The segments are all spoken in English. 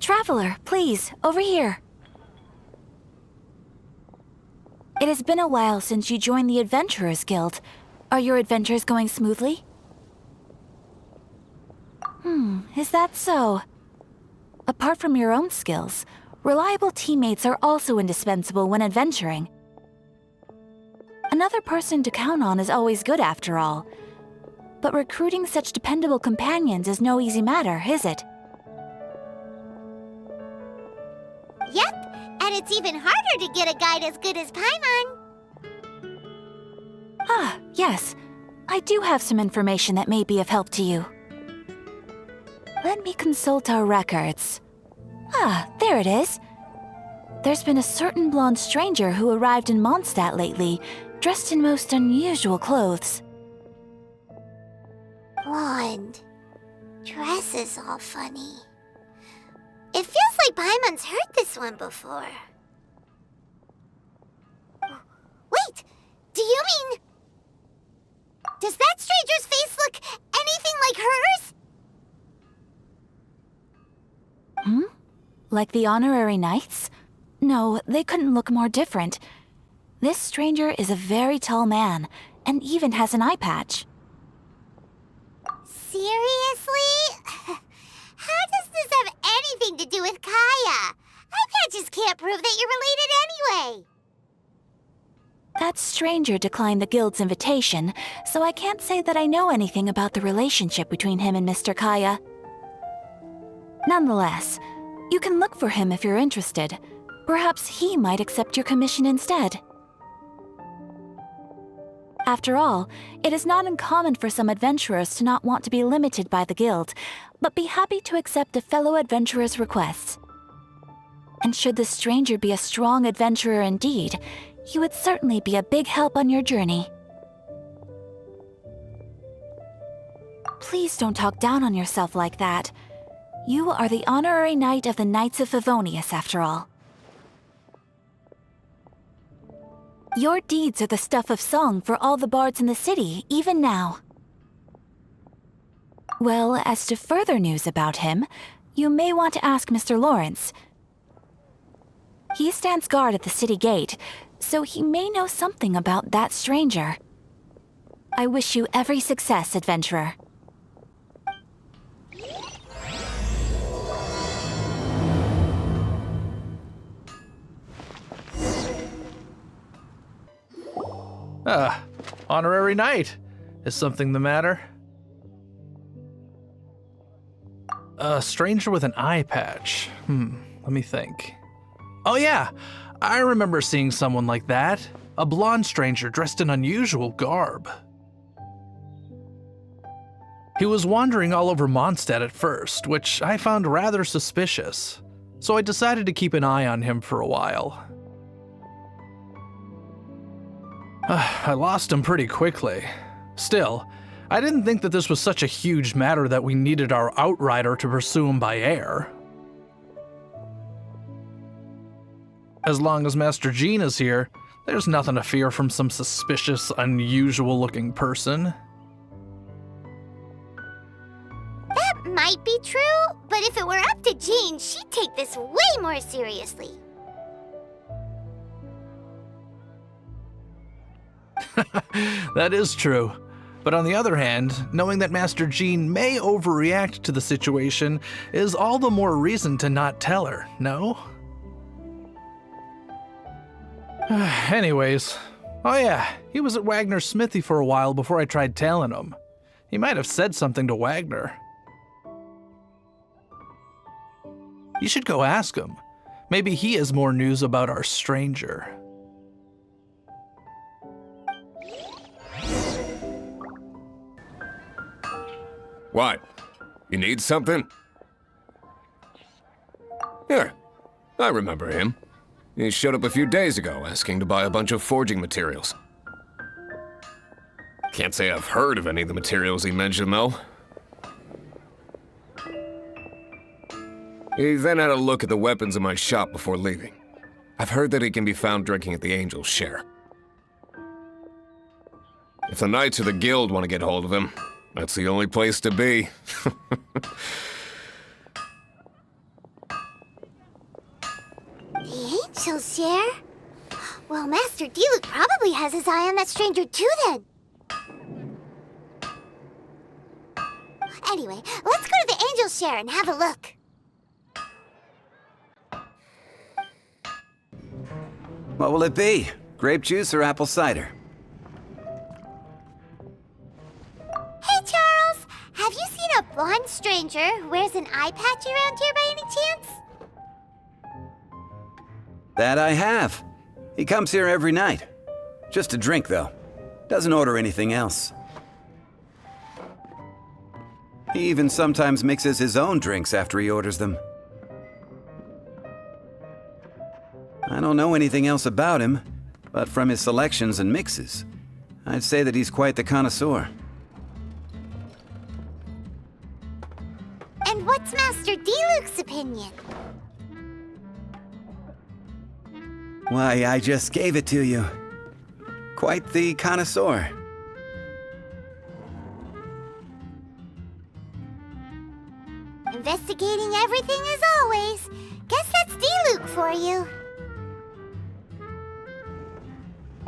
Traveler, please, over here. It has been a while since you joined the Adventurers Guild. Are your adventures going smoothly? Is that so? Apart from your own skills, reliable teammates are also indispensable when adventuring. Another person to count on is always good after all. But recruiting such dependable companions is no easy matter, is it? Yep, and it's even harder to get a guide as good as Paimon. Ah, yes. I do have some information that may be of help to you. Let me consult our records. Ah, there it is. There's been a certain blonde stranger who arrived in Mondstadt lately, dressed in most unusual clothes. Blonde. Dress is all funny. It feels like Paimon's heard this one before. Wait! Do you mean... Does that stranger's face look anything like hers? Like the honorary knights? No, they couldn't look more different. This stranger is a very tall man, and even has an eye patch. Seriously? How does this have anything to do with Kaya? Eye patches can't prove that you're related anyway. That stranger declined the guild's invitation, so I can't say that I know anything about the relationship between him and Mr. Kaya. Nonetheless, you can look for him if you're interested. Perhaps he might accept your commission instead. After all, it is not uncommon for some adventurers to not want to be limited by the guild, but be happy to accept a fellow adventurer's requests. And should the stranger be a strong adventurer indeed, he would certainly be a big help on your journey. Please don't talk down on yourself like that. You are the honorary knight of the Knights of Favonius, after all. Your deeds are the stuff of song for all the bards in the city, even now. Well, as to further news about him, you may want to ask Mr. Lawrence. He stands guard at the city gate, so he may know something about that stranger. I wish you every success, adventurer. Honorary knight. Is something the matter? A stranger with an eye patch. Let me think. Oh yeah, I remember seeing someone like that. A blonde stranger dressed in unusual garb. He was wandering all over Mondstadt at first, which I found rather suspicious. So I decided to keep an eye on him for a while. I lost him pretty quickly. Still, I didn't think that this was such a huge matter that we needed our outrider to pursue him by air. As long as Master Jean is here, there's nothing to fear from some suspicious, unusual-looking person. That might be true, but if it were up to Jean, she'd take this way more seriously. That is true. But on the other hand, knowing that Master Jean may overreact to the situation is all the more reason to not tell her, no? Anyways, oh yeah, he was at Wagner's smithy for a while before I tried tailing him. He might have said something to Wagner. You should go ask him. Maybe he has more news about our stranger. What? You need something? Here, I remember him. He showed up a few days ago asking to buy a bunch of forging materials. Can't say I've heard of any of the materials he mentioned, though. He then had a look at the weapons in my shop before leaving. I've heard that he can be found drinking at the Angel's Share. If the Knights or the Guild want to get hold of him, that's the only place to be. angel share? Well, Master Diluc probably has his eye on that stranger too then. Anyway, let's go to the angel share and have a look. What will it be? Grape juice or apple cider? Hey, Charles! Have you seen a blonde stranger who wears an eye patch around here by any chance? That I have. He comes here every night. Just to drink, though. Doesn't order anything else. He even sometimes mixes his own drinks after he orders them. I don't know anything else about him, but from his selections and mixes, I'd say that he's quite the connoisseur. And what's Master Diluc's opinion? Why, I just gave it to you. Quite the connoisseur. Investigating everything as always. Guess that's Diluc for you.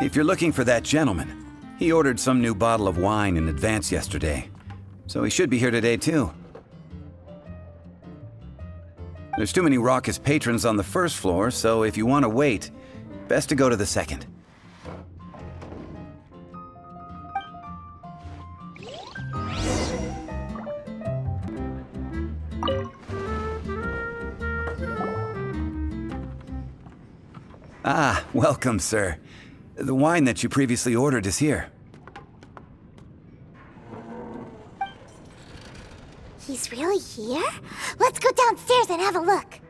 If you're looking for that gentleman, he ordered some new bottle of wine in advance yesterday, so he should be here today too. There's too many raucous patrons on the first floor, so if you want to wait, best to go to the second. Ah, welcome, sir. The wine that you previously ordered is here. He's really here? Let's go downstairs and have a look.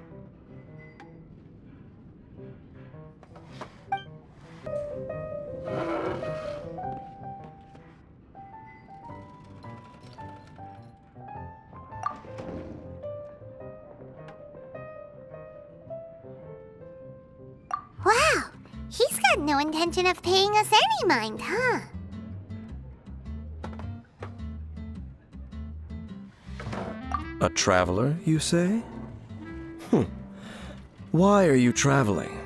Wow, he's got no intention of paying us any mind, huh? A traveler, you say? Why are you traveling?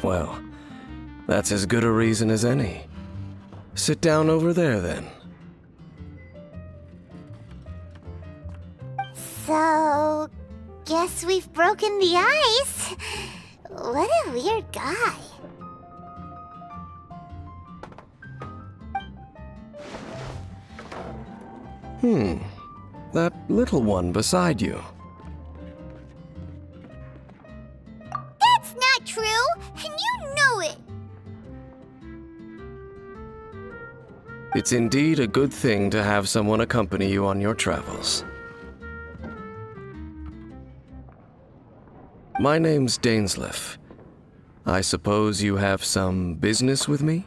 Well, that's as good a reason as any. Sit down over there, then. So, guess we've broken the ice. What a weird guy. That little one beside you. That's not true, and you know it. It's indeed a good thing to have someone accompany you on your travels. My name's Dainsleif. I suppose you have some business with me?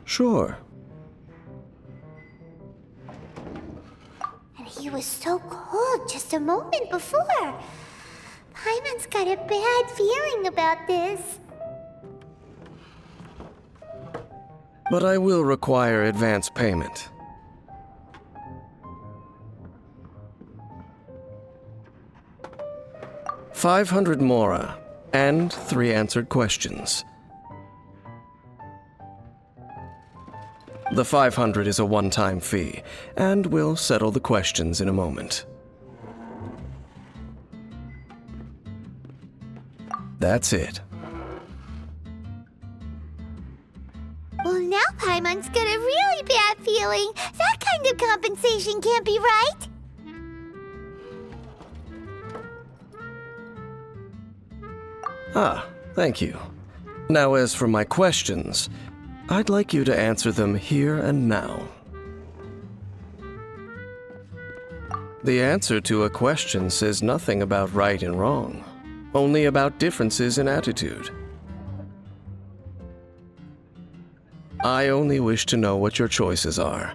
Sure. And he was so cold just a moment before. Paimon's got a bad feeling about this. But I will require advance payment. $500 mora, and 3 answered questions. The 500 is a one-time fee, and we'll settle the questions in a moment. That's it. Well, now Paimon's got a really bad feeling. That kind of compensation can't be right. Ah, thank you. Now as for my questions, I'd like you to answer them here and now. The answer to a question says nothing about right and wrong, only about differences in attitude. I only wish to know what your choices are.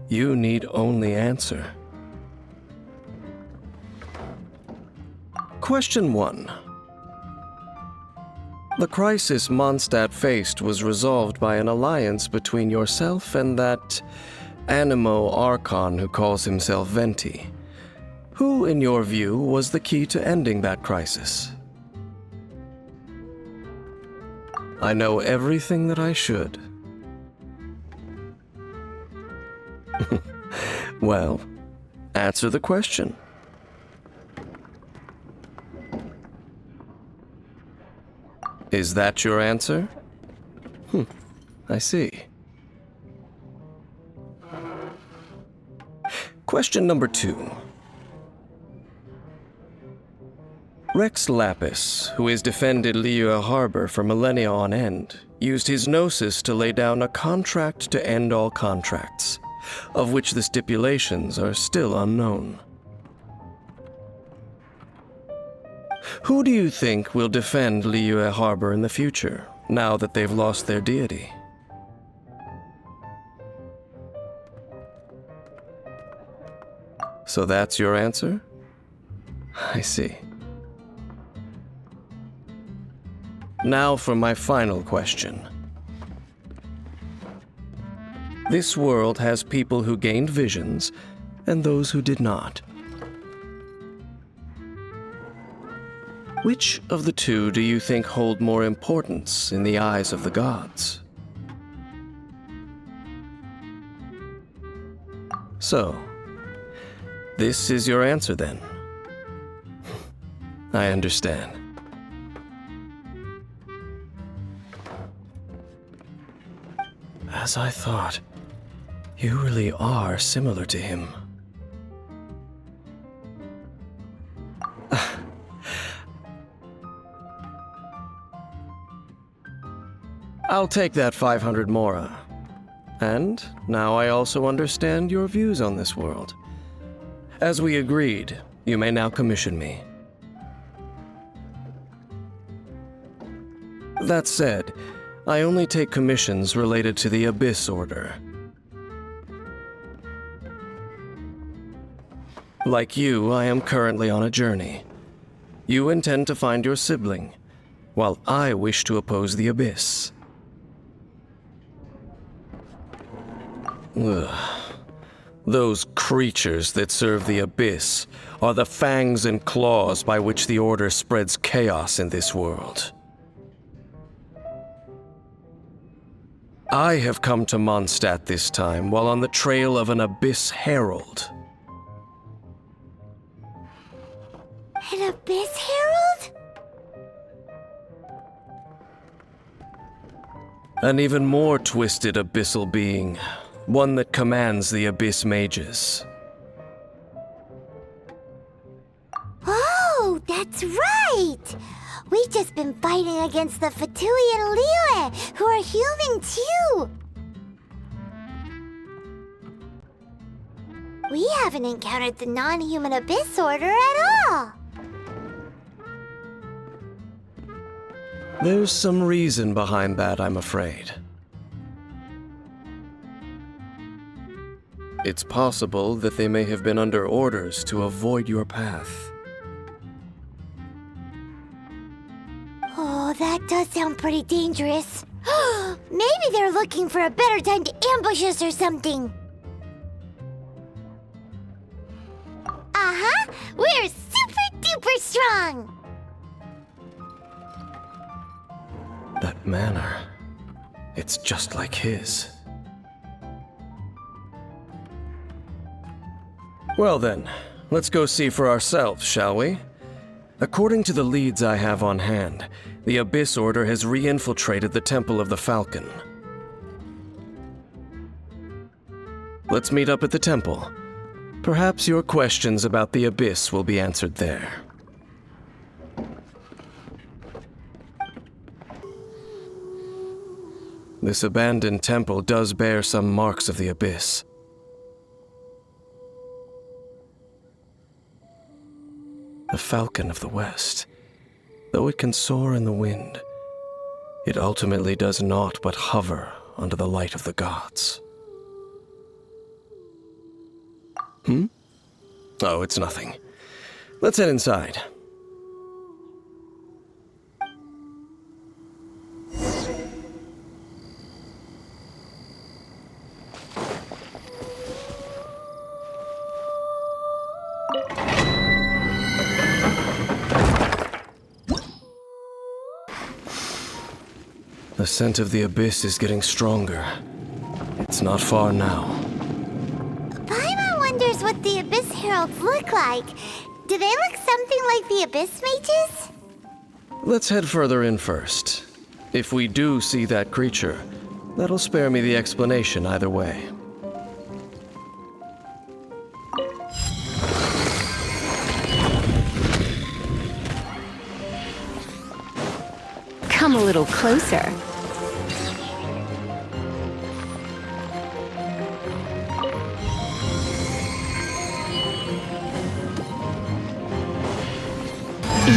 You need only answer. Question 1. The crisis Mondstadt faced was resolved by an alliance between yourself and that Animo Archon who calls himself Venti. Who, in your view, was the key to ending that crisis? I know everything that I should. Well, answer the question. Is that your answer? I see. Question number 2. Rex Lapis, who has defended Liyue Harbor for millennia on end, used his gnosis to lay down a contract to end all contracts, of which the stipulations are still unknown. Who do you think will defend Liyue Harbor in the future, now that they've lost their deity? So that's your answer? I see. Now for my final question. This world has people who gained visions and those who did not. Which of the two do you think hold more importance in the eyes of the gods? So, this is your answer then. I understand. As I thought, you really are similar to him. I'll take that 500 mora. And now I also understand your views on this world. As we agreed, you may now commission me. That said, I only take commissions related to the Abyss Order. Like you, I am currently on a journey. You intend to find your sibling, while I wish to oppose the Abyss. Ugh. Those creatures that serve the Abyss are the fangs and claws by which the Order spreads chaos in this world. I have come to Mondstadt this time while on the trail of an Abyss Herald. An Abyss Herald? An even more twisted abyssal being, one that commands the Abyss Mages. Oh, that's right! We've just been fighting against the Fatui and Liyue, who are human too! We haven't encountered the non-human Abyss Order at all! There's some reason behind that, I'm afraid. It's possible that they may have been under orders to avoid your path. Oh, that does sound pretty dangerous. Maybe they're looking for a better time to ambush us or something. Uh-huh! We're super-duper strong! That manner, it's just like his. Well then, let's go see for ourselves, shall we? According to the leads I have on hand, the Abyss Order has re-infiltrated the Temple of the Falcon. Let's meet up at the temple. Perhaps your questions about the Abyss will be answered there. This abandoned temple does bear some marks of the Abyss. The Falcon of the West. Though it can soar in the wind, it ultimately does naught but hover under the light of the gods. Oh, it's nothing. Let's head inside. The scent of the abyss is getting stronger. It's not far now. Paimon wonders what the Abyss Heralds look like. Do they look something like the Abyss Mages? Let's head further in first. If we do see that creature, that'll spare me the explanation either way. Come a little closer.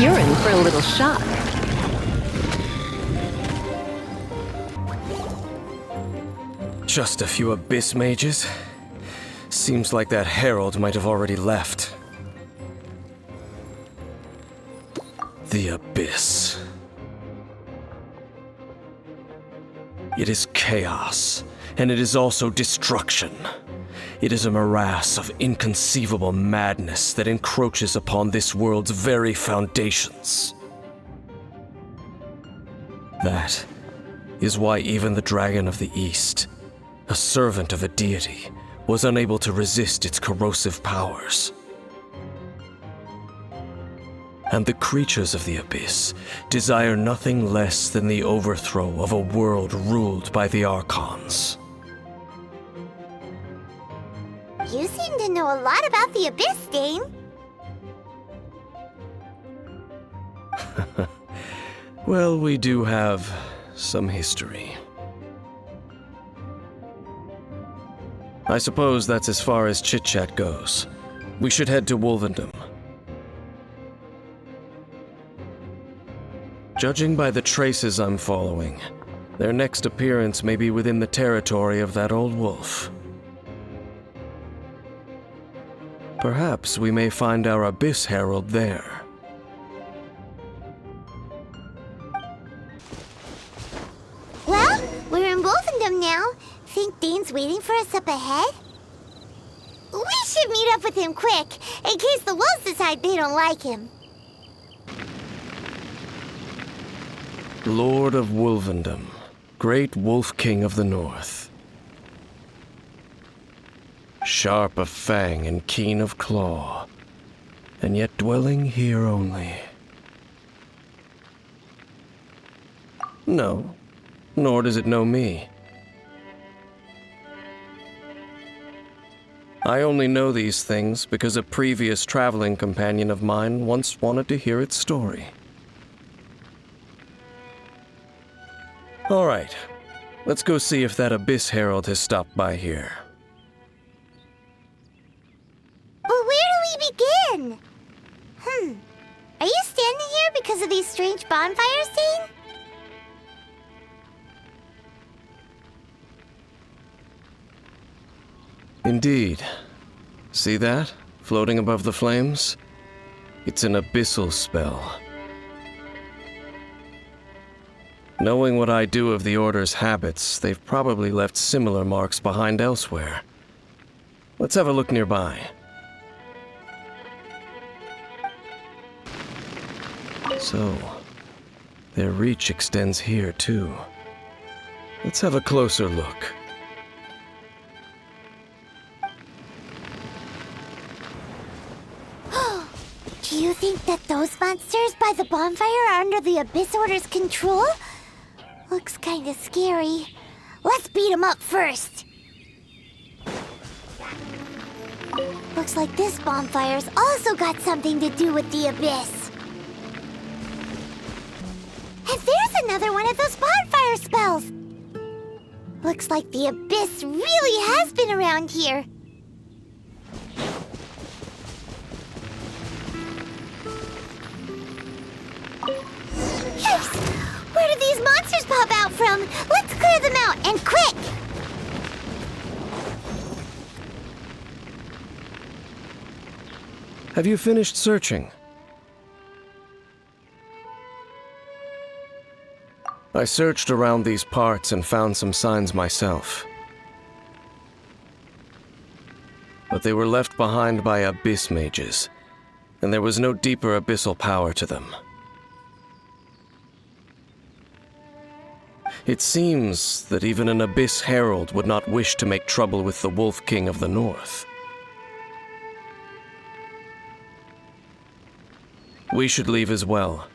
You're in for a little shock. Just a few abyss mages? Seems like that herald might have already left. The abyss. It is chaos, and it is also destruction. It is a morass of inconceivable madness that encroaches upon this world's very foundations. That is why even the Dragon of the East, a servant of a deity, was unable to resist its corrosive powers. And the creatures of the abyss desire nothing less than the overthrow of a world ruled by the Archons. You seem to know a lot about the Abyss, Dane. Well, we do have some history. I suppose that's as far as chit-chat goes. We should head to Wolvendom. Judging by the traces I'm following, their next appearance may be within the territory of that old wolf. Perhaps we may find our Abyss Herald there. Well, we're in Wolfendom now. Think Dane's waiting for us up ahead? We should meet up with him quick, in case the wolves decide they don't like him. Lord of Wolvendom, great Wolf King of the North. Sharp of fang and keen of claw, and yet dwelling here only. No, nor does it know me. I only know these things because a previous traveling companion of mine once wanted to hear its story. All right, let's go see if that Abyss Herald has stopped by here. But where do we begin? Are you standing here because of these strange bonfires, Dane? Indeed. See that? Floating above the flames? It's an abyssal spell. Knowing what I do of the Order's habits, they've probably left similar marks behind elsewhere. Let's have a look nearby. So, their reach extends here too. Let's have a closer look. Do you think that those monsters by the bonfire are under the Abyss Order's control? Looks kinda scary. Let's beat them up first. Looks like this bonfire's also got something to do with the Abyss. And there's another one of those bonfire spells. Looks like the Abyss really has been around here. Yikes! Where did these monsters pop out from? Let's clear them out, and quick! Have you finished searching? I searched around these parts and found some signs myself. But they were left behind by abyss mages, and there was no deeper abyssal power to them. It seems that even an Abyss Herald would not wish to make trouble with the Wolf King of the North. We should leave as well.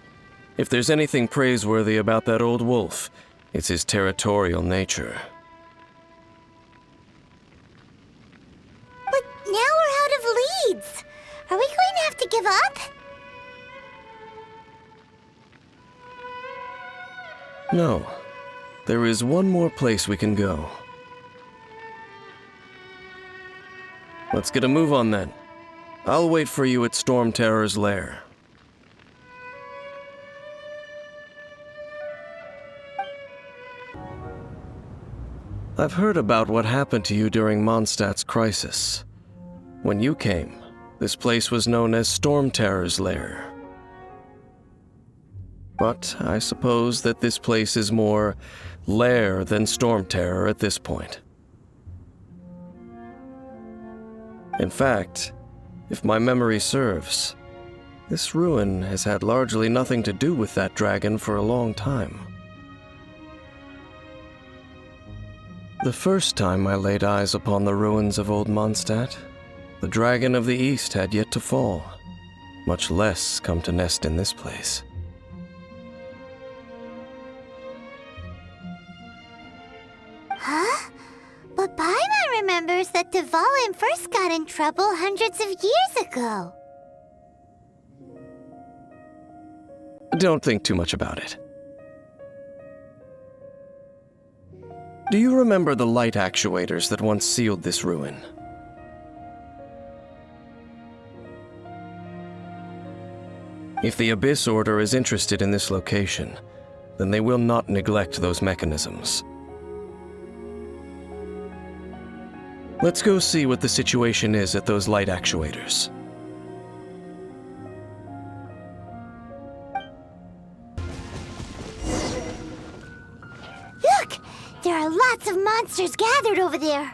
If there's anything praiseworthy about that old wolf, it's his territorial nature. But now we're out of leads. Are we going to have to give up? No. There is one more place we can go. Let's get a move on then. I'll wait for you at Storm Terror's lair. I've heard about what happened to you during Mondstadt's crisis. When you came, this place was known as Storm Terror's lair. But I suppose that this place is more lair than Storm Terror at this point. In fact, if my memory serves, this ruin has had largely nothing to do with that dragon for a long time. The first time I laid eyes upon the ruins of old Mondstadt, the dragon of the east had yet to fall, much less come to nest in this place. Huh? But Paimon remembers that Dvalin first got in trouble hundreds of years ago. Don't think too much about it. Do you remember the light actuators that once sealed this ruin? If the Abyss Order is interested in this location, then they will not neglect those mechanisms. Let's go see what the situation is at those light actuators. Look! There are lots of monsters gathered over there.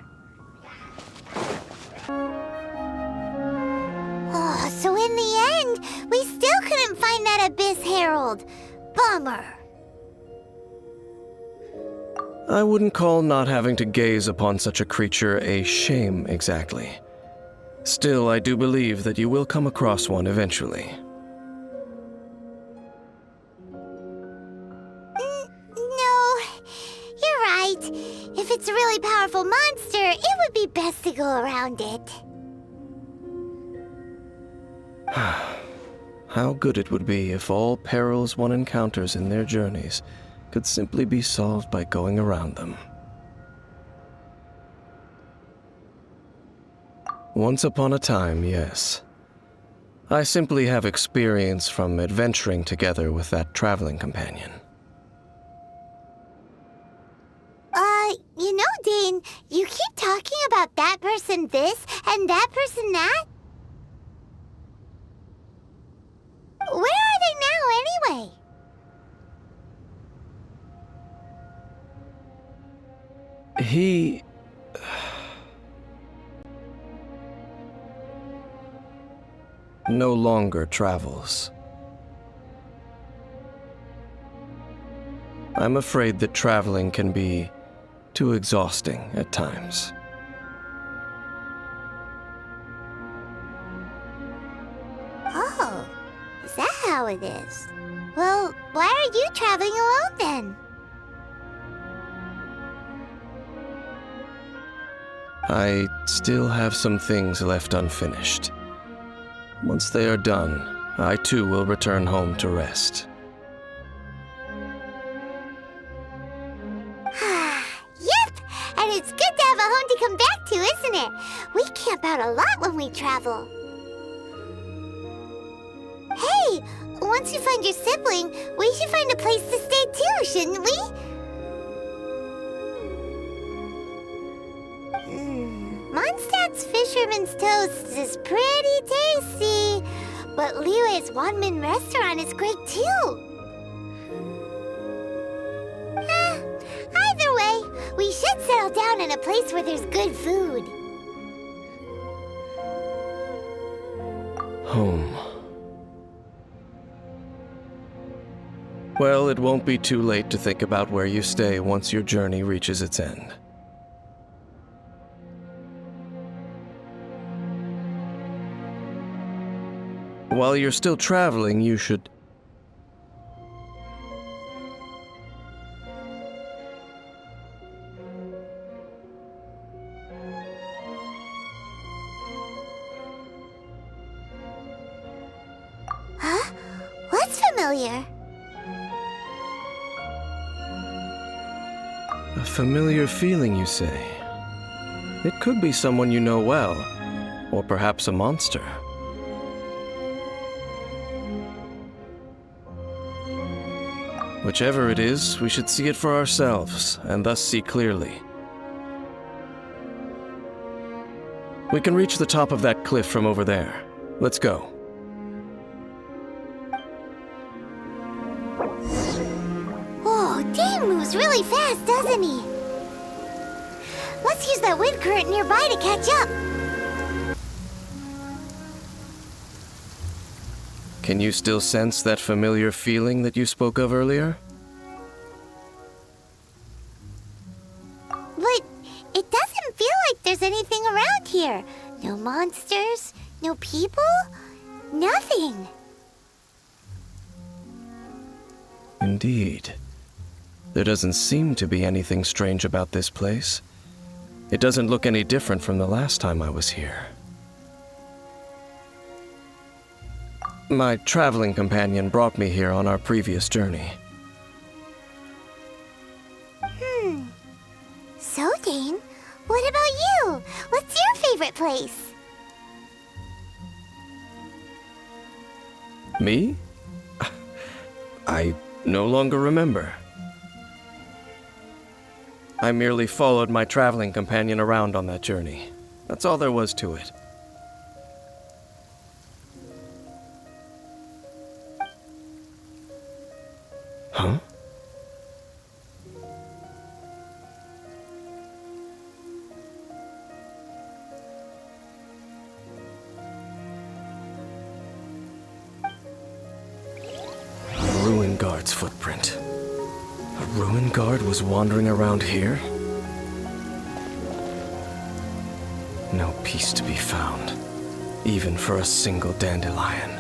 Oh, so in the end, we still couldn't find that Abyss Herald. Bummer. I wouldn't call not having to gaze upon such a creature a shame exactly. Still, I do believe that you will come across one eventually. No, you're right. If it's a really powerful monster, it would be best to go around it. How good it would be if all perils one encounters in their journeys could simply be solved by going around them. Once upon a time, yes. I simply have experience from adventuring together with that traveling companion. You know, Dane, you keep talking about that person this and that person that. Where are they now, anyway? He... no longer travels. I'm afraid that traveling can be too exhausting at times. Oh, is that how it is? Well, why are you traveling alone then? I still have some things left unfinished. Once they are done, I too will return home to rest. Yep, and it's good to have a home to come back to, isn't it? We camp out a lot when we travel. Hey, once you find your sibling, we should find a place to stay too, shouldn't we? Mondstadt's Fisherman's Toast is pretty tasty, but Liyue's Wanmin restaurant is great too. Either way, we should settle down in a place where there's good food. Home. Well, it won't be too late to think about where you stay once your journey reaches its end. While you're still traveling, you should... Huh? What's familiar? A familiar feeling, you say? It could be someone you know well, or perhaps a monster. Whichever it is, we should see it for ourselves, and thus see clearly. We can reach the top of that cliff from over there. Let's go. Whoa, Dane moves really fast, doesn't he? Let's use that wind current nearby to catch up. Can you still sense that familiar feeling that you spoke of earlier? But it doesn't feel like there's anything around here. No monsters, no people, nothing. Indeed. There doesn't seem to be anything strange about this place. It doesn't look any different from the last time I was here. My traveling companion brought me here on our previous journey. So, Dane, what about you? What's your favorite place? Me? I no longer remember. I merely followed my traveling companion around on that journey. That's all there was to it. Huh? A ruin guard's footprint. A ruin guard was wandering around here? No peace to be found, even for a single dandelion.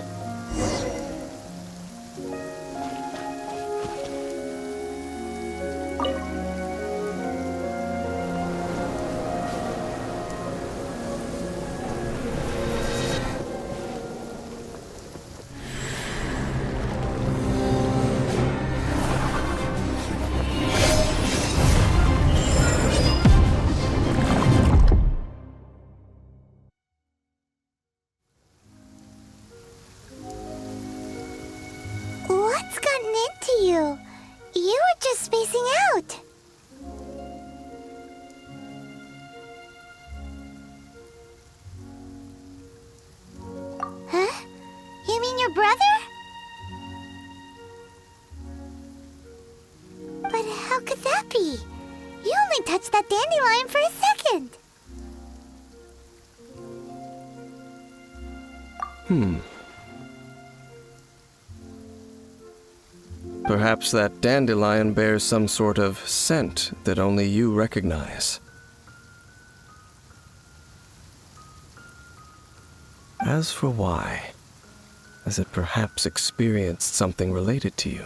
What's gotten into you? You were just spacing out. Huh? You mean your brother? But how could that be? You only touched that dandelion for a second. Perhaps that dandelion bears some sort of scent that only you recognize. As for why, has it perhaps experienced something related to you?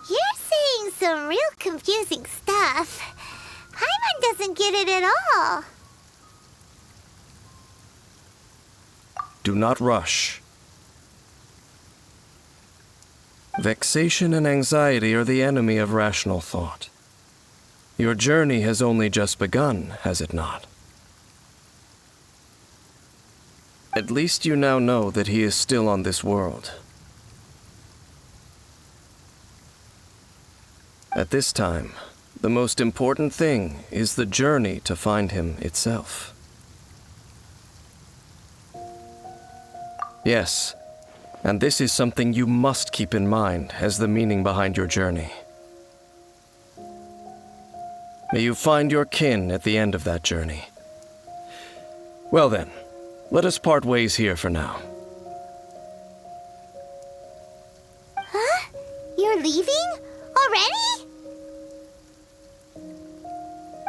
You're saying some real confusing stuff. Paimon doesn't get it at all. Do not rush. Vexation and anxiety are the enemy of rational thought. Your journey has only just begun, has it not? At least you now know that he is still on this world. At this time, the most important thing is the journey to find him itself. Yes, and this is something you must keep in mind as the meaning behind your journey. May you find your kin at the end of that journey. Well then, Let us part ways here for now. Huh? You're leaving? Already?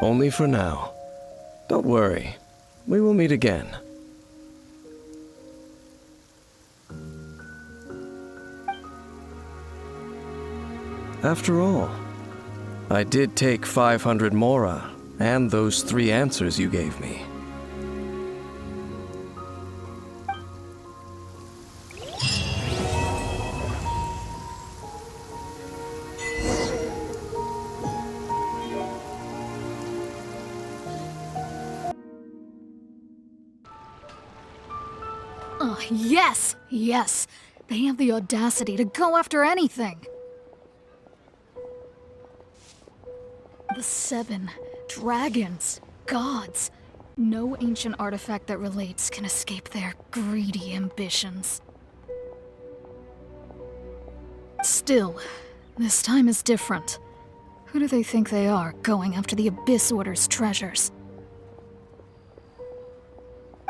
Only for now. Don't worry. We will meet again. After all, I did take 500 mora and those 3 answers you gave me. Oh, yes! Yes! They have the audacity to go after anything! The 7 dragons, gods. No ancient artifact that relates can escape their greedy ambitions. Still, this time is different. Who do they think they are, going after the Abyss Order's treasures?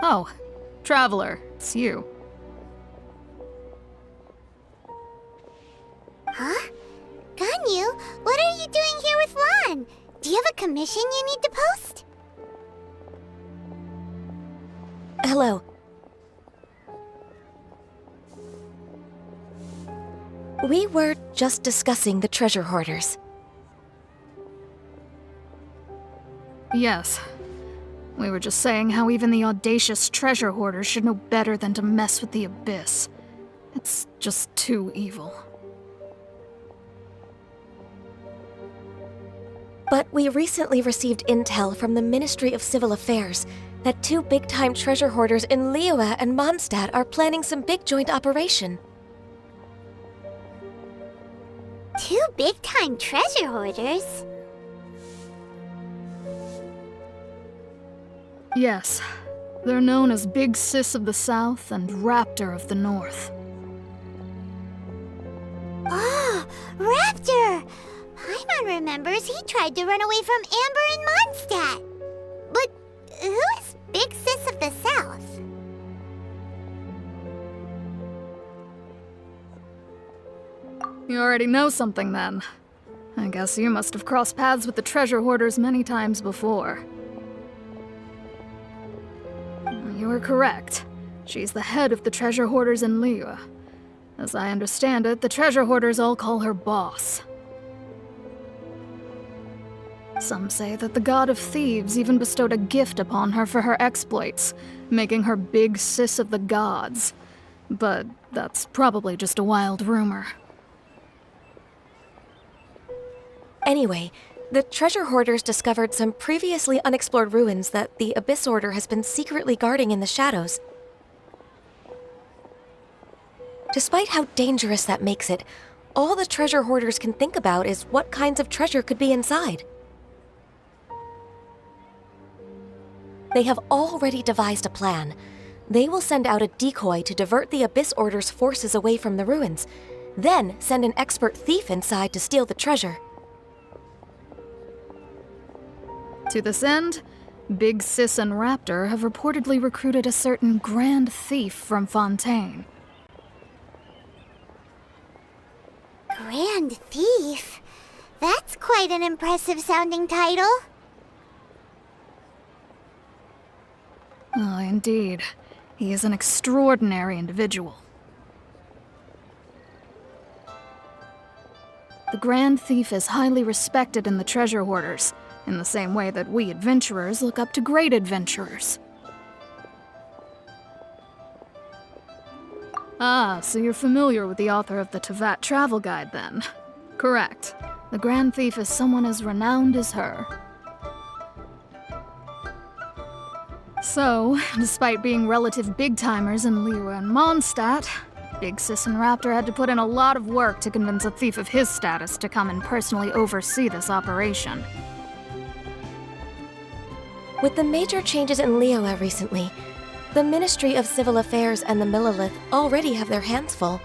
Oh, Traveler, it's you. Huh? Ganyu, what are you doing here with Lan? Do you have a commission you need to post? Hello. We were just discussing the treasure hoarders. Yes. We were just saying how even the audacious treasure hoarders should know better than to mess with the Abyss. It's just too evil. But we recently received intel from the Ministry of Civil Affairs that 2 big-time treasure hoarders in Liyue and Mondstadt are planning some big joint operation. 2 big-time treasure hoarders? Yes. They're known as Big Sis of the South and Raptor of the North. Oh, Raptor! Paimon remembers he tried to run away from Amber and Mondstadt. But who is Big Sis of the South? You already know something then. I guess you must have crossed paths with the treasure hoarders many times before. You were correct. She's the head of the treasure hoarders in Liyue. As I understand it, the treasure hoarders all call her boss. Some say that the god of thieves even bestowed a gift upon her for her exploits, making her Big Sis of the gods. But that's probably just a wild rumor. Anyway, the treasure hoarders discovered some previously unexplored ruins that the Abyss Order has been secretly guarding in the shadows. Despite how dangerous that makes it, all the treasure hoarders can think about is what kinds of treasure could be inside. They have already devised a plan. They will send out a decoy to divert the Abyss Order's forces away from the ruins, then send an expert thief inside to steal the treasure. To this end, Big Sis and Raptor have reportedly recruited a certain Grand Thief from Fontaine. Grand Thief? That's quite an impressive sounding title. Oh, indeed. He is an extraordinary individual. The Grand Thief is highly respected in the treasure hoarders, in the same way that we adventurers look up to great adventurers. Ah, so you're familiar with the author of the Tevat Travel Guide, then? Correct. The Grand Thief is someone as renowned as her. So, despite being relative big-timers in Liyue and Mondstadt, Big Sis and Raptor had to put in a lot of work to convince a thief of his status to come and personally oversee this operation. With the major changes in Liyue recently, the Ministry of Civil Affairs and the Millelith already have their hands full.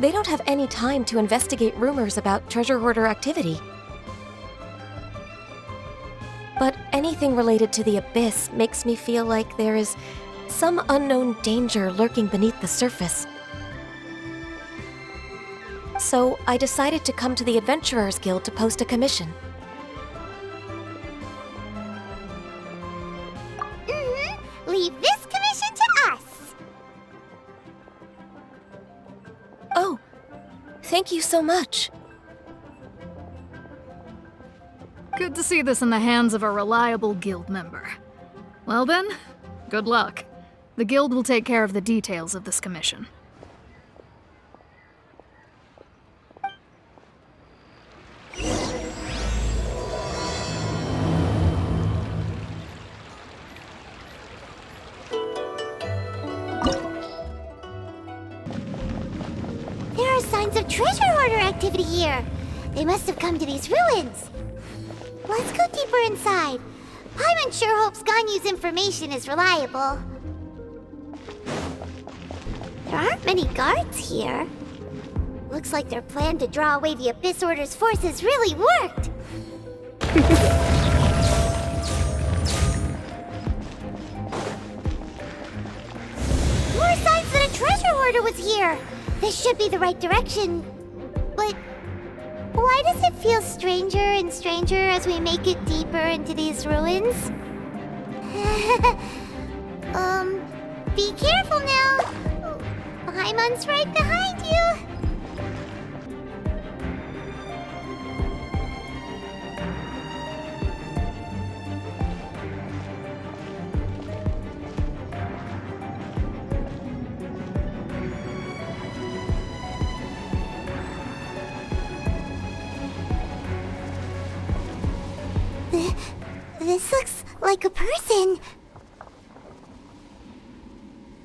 They don't have any time to investigate rumors about treasure hoarder activity. But anything related to the Abyss makes me feel like there is some unknown danger lurking beneath the surface. So I decided to come to the Adventurers Guild to post a commission. Leave this commission to us. Oh, thank you so much. Good to see this in the hands of a reliable guild member. Well then, good luck. The guild will take care of the details of this commission. There are signs of treasure hoarder activity here. They must have come to these ruins. Let's go deeper inside. Paimon sure hopes Ganyu's information is reliable. There aren't many guards here. Looks like their plan to draw away the Abyss Order's forces really worked. More signs that a treasure hoarder was here. This should be the right direction. But why does it feel stranger and stranger as we make it deeper into these ruins? Be careful now. Paimon's right behind you. This looks like a person.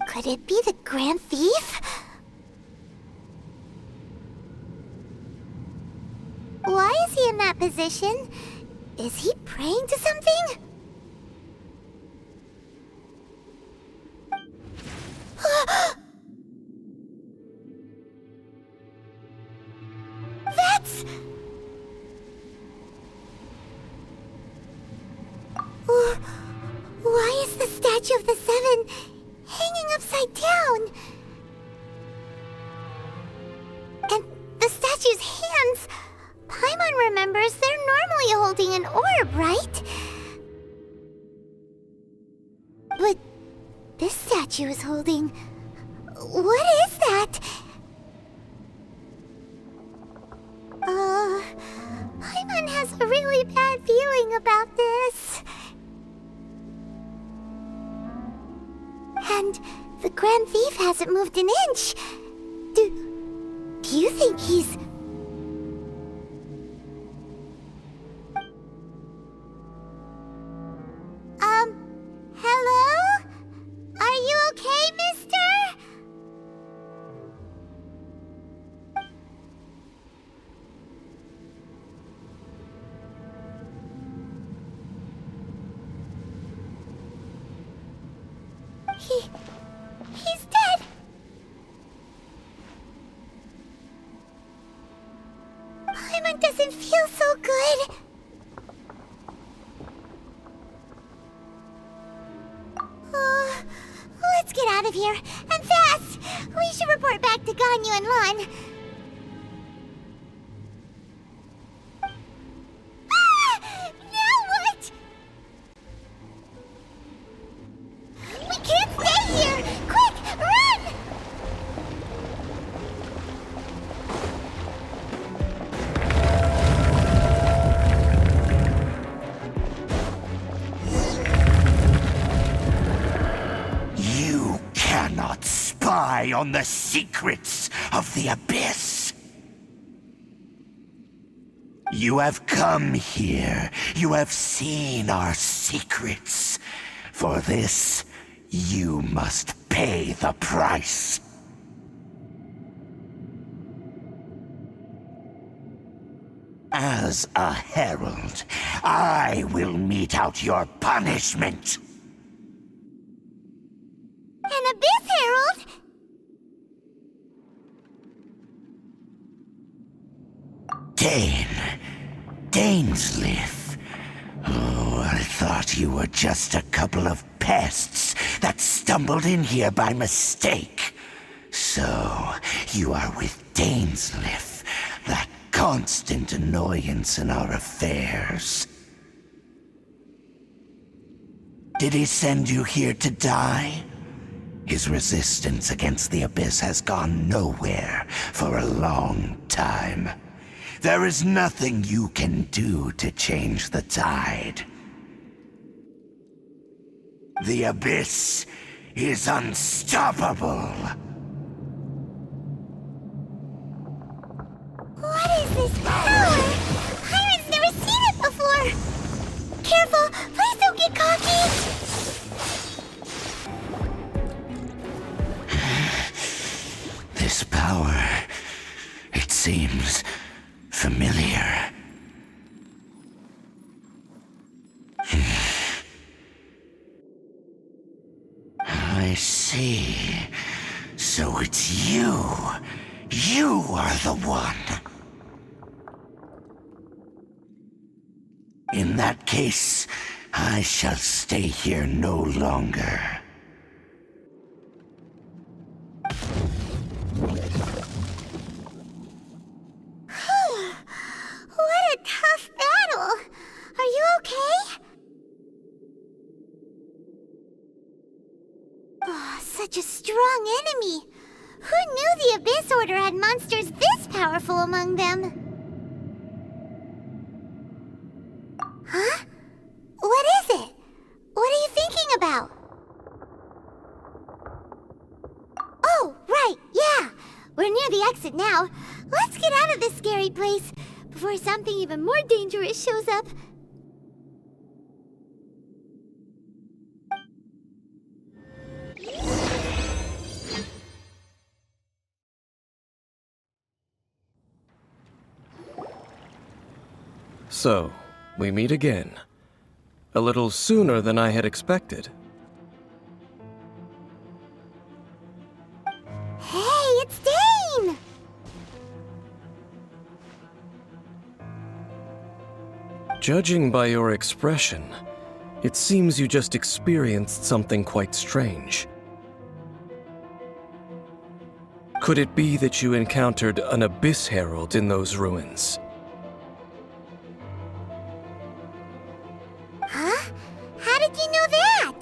Could it be the Grand Thief? Why is he in that position? Is he praying to something? That's... Why is the Statue of the Seven hanging upside down? And the statue's hands... Paimon remembers they're normally holding an orb, right? But this statue is holding... What is that? Paimon has a really bad feeling about this. And the Grand Thief hasn't moved an inch. Do you think he's... Hello? Are you okay, mister? He's dead. Paimon doesn't feel so good. Let's get out of here, and fast! We should report back to Ganyu and Lon. Now what? We can't stay here! Quick, run! You cannot spy on the secrets of the Abyss. You have come here. You have seen our secrets. For this, you must pay the price. As a herald, I will mete out your punishment. An Abyss Herald? Dainsleif. Oh, I thought you were just a couple of pests that stumbled in here by mistake. So, you are with Dainsleif, that constant annoyance in our affairs. Did he send you here to die? His resistance against the Abyss has gone nowhere for a long time. There is nothing you can do to change the tide. The Abyss is unstoppable. What is this power? Pirate's never seen it before! Careful! Please don't get cocky! This power, it seems familiar. I see. So it's you. You are the one. In that case, I shall stay here no longer. What a tough battle! Are you okay? Oh, such a strong enemy! Who knew the Abyss Order had monsters this powerful among them? Huh? What is it? What are you thinking about? Oh, right, yeah! We're near the exit now. Let's get out of this scary place before something even more dangerous shows up. So, we meet again. A little sooner than I had expected. Hey, it's Dane! Judging by your expression, it seems you just experienced something quite strange. Could it be that you encountered an Abyss Herald in those ruins? Huh? How did you know that?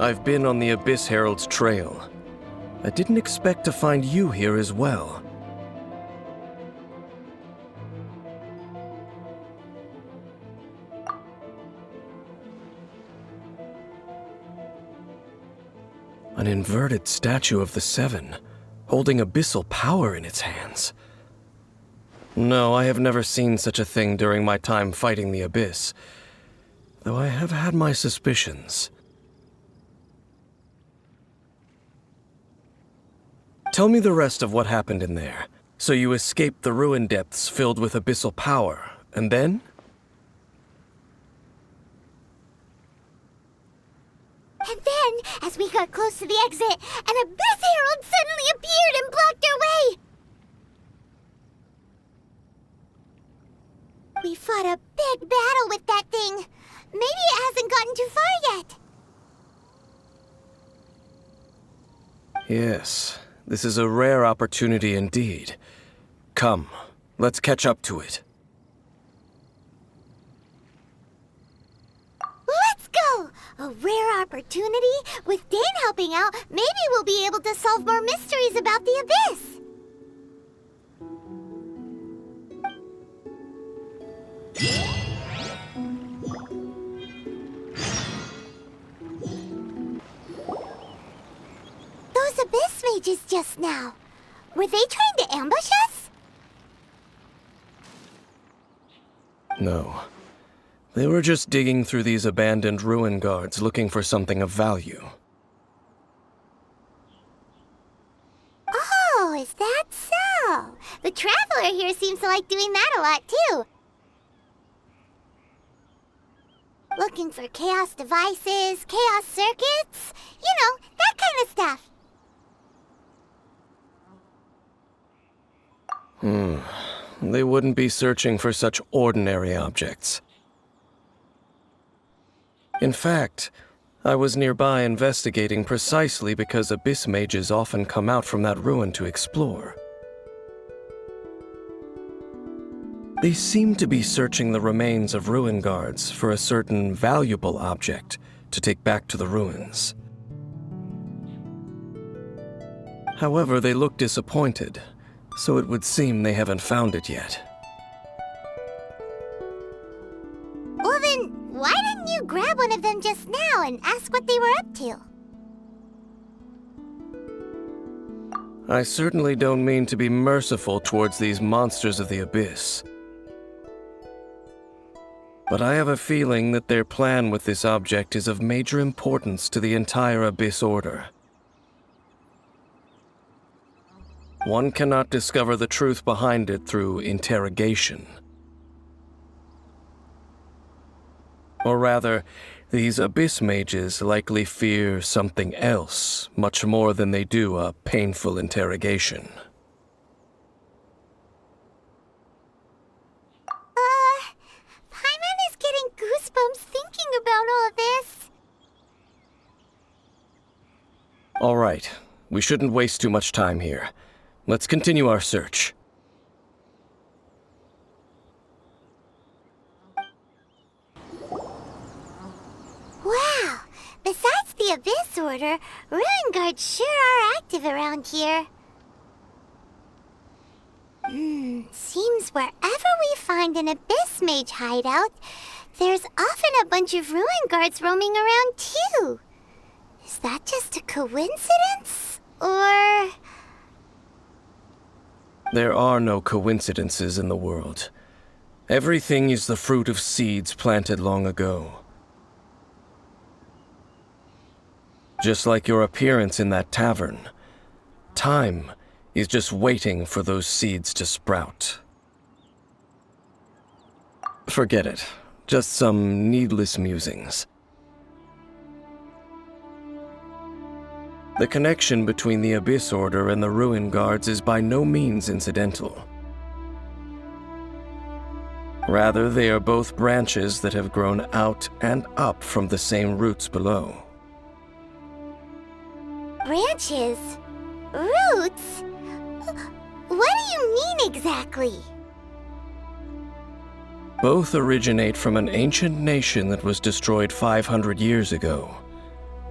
I've been on the Abyss Herald's trail. I didn't expect to find you here as well. An inverted statue of the Seven, holding abyssal power in its hands. No, I have never seen such a thing during my time fighting the Abyss, though I have had my suspicions. Tell me the rest of what happened in there. So you escaped the ruin depths filled with abyssal power, and then? And then, as we got close to the exit, an Abyss Herald suddenly appeared and blocked our way! We fought a big battle with that thing. Maybe it hasn't gotten too far yet. Yes, this is a rare opportunity indeed. Come, let's catch up to it. Let's go! A rare opportunity? With Dane helping out, maybe we'll be able to solve more mysteries about the Abyss! Those Abyss mages just now, were they trying to ambush us? No. They were just digging through these abandoned ruin guards looking for something of value. Oh, is that so? The Traveler here seems to like doing that a lot, too. Looking for chaos devices, chaos circuits, you know, that kind of stuff. they wouldn't be searching for such ordinary objects. In fact, I was nearby investigating precisely because abyss mages often come out from that ruin to explore. They seem to be searching the remains of ruin guards for a certain valuable object to take back to the ruins. However, they look disappointed, so it would seem they haven't found it yet. Well then, why didn't you grab one of them just now and ask what they were up to? I certainly don't mean to be merciful towards these monsters of the abyss. But I have a feeling that their plan with this object is of major importance to the entire Abyss Order. One cannot discover the truth behind it through interrogation. Or rather, these Abyss mages likely fear something else much more than they do a painful interrogation. Paimon is getting goosebumps thinking about all this. All right, we shouldn't waste too much time here. Let's continue our search. Wow! Besides the Abyss Order, Ruin Guards sure are active around here. Seems wherever we find an Abyss Mage hideout, there's often a bunch of Ruin Guards roaming around too. Is that just a coincidence? Or... There are no coincidences in the world. Everything is the fruit of seeds planted long ago. Just like your appearance in that tavern, time is just waiting for those seeds to sprout. Forget it. Just some needless musings. The connection between the Abyss Order and the Ruin Guards is by no means incidental. Rather, they are both branches that have grown out and up from the same roots below. Branches? Roots? What do you mean exactly? Both originate from an ancient nation that was destroyed 500 years ago,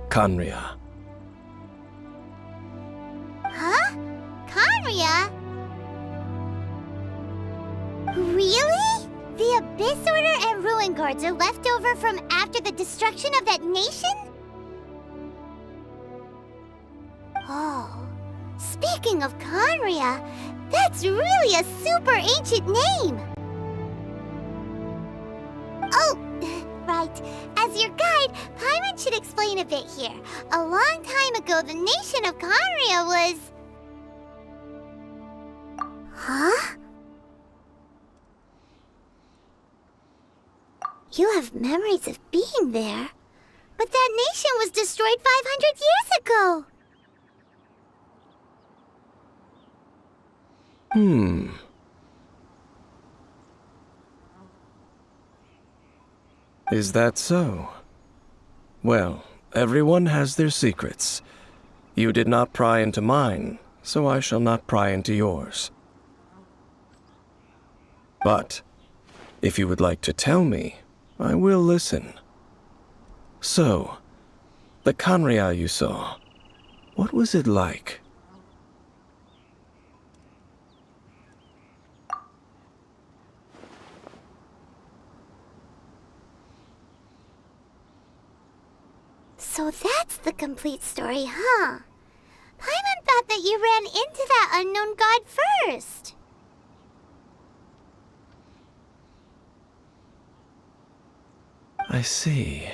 Khaenri'ah. Huh? Khaenri'ah? Really? The Abyss Order and Ruin Guards are left over from after the destruction of that nation? Oh, speaking of Khaenri'ah, that's really a super ancient name! Oh, right. As your guide, Paimon should explain a bit here. A long time ago, the nation of Khaenri'ah was... Huh? You have memories of being there. But that nation was destroyed 500 years ago! Is that so? Well, everyone has their secrets. You did not pry into mine, so I shall not pry into yours. But, if you would like to tell me, I will listen. So, the Khaenri'ah you saw, what was it like? So that's the complete story, huh? Paimon thought that you ran into that unknown god first. I see.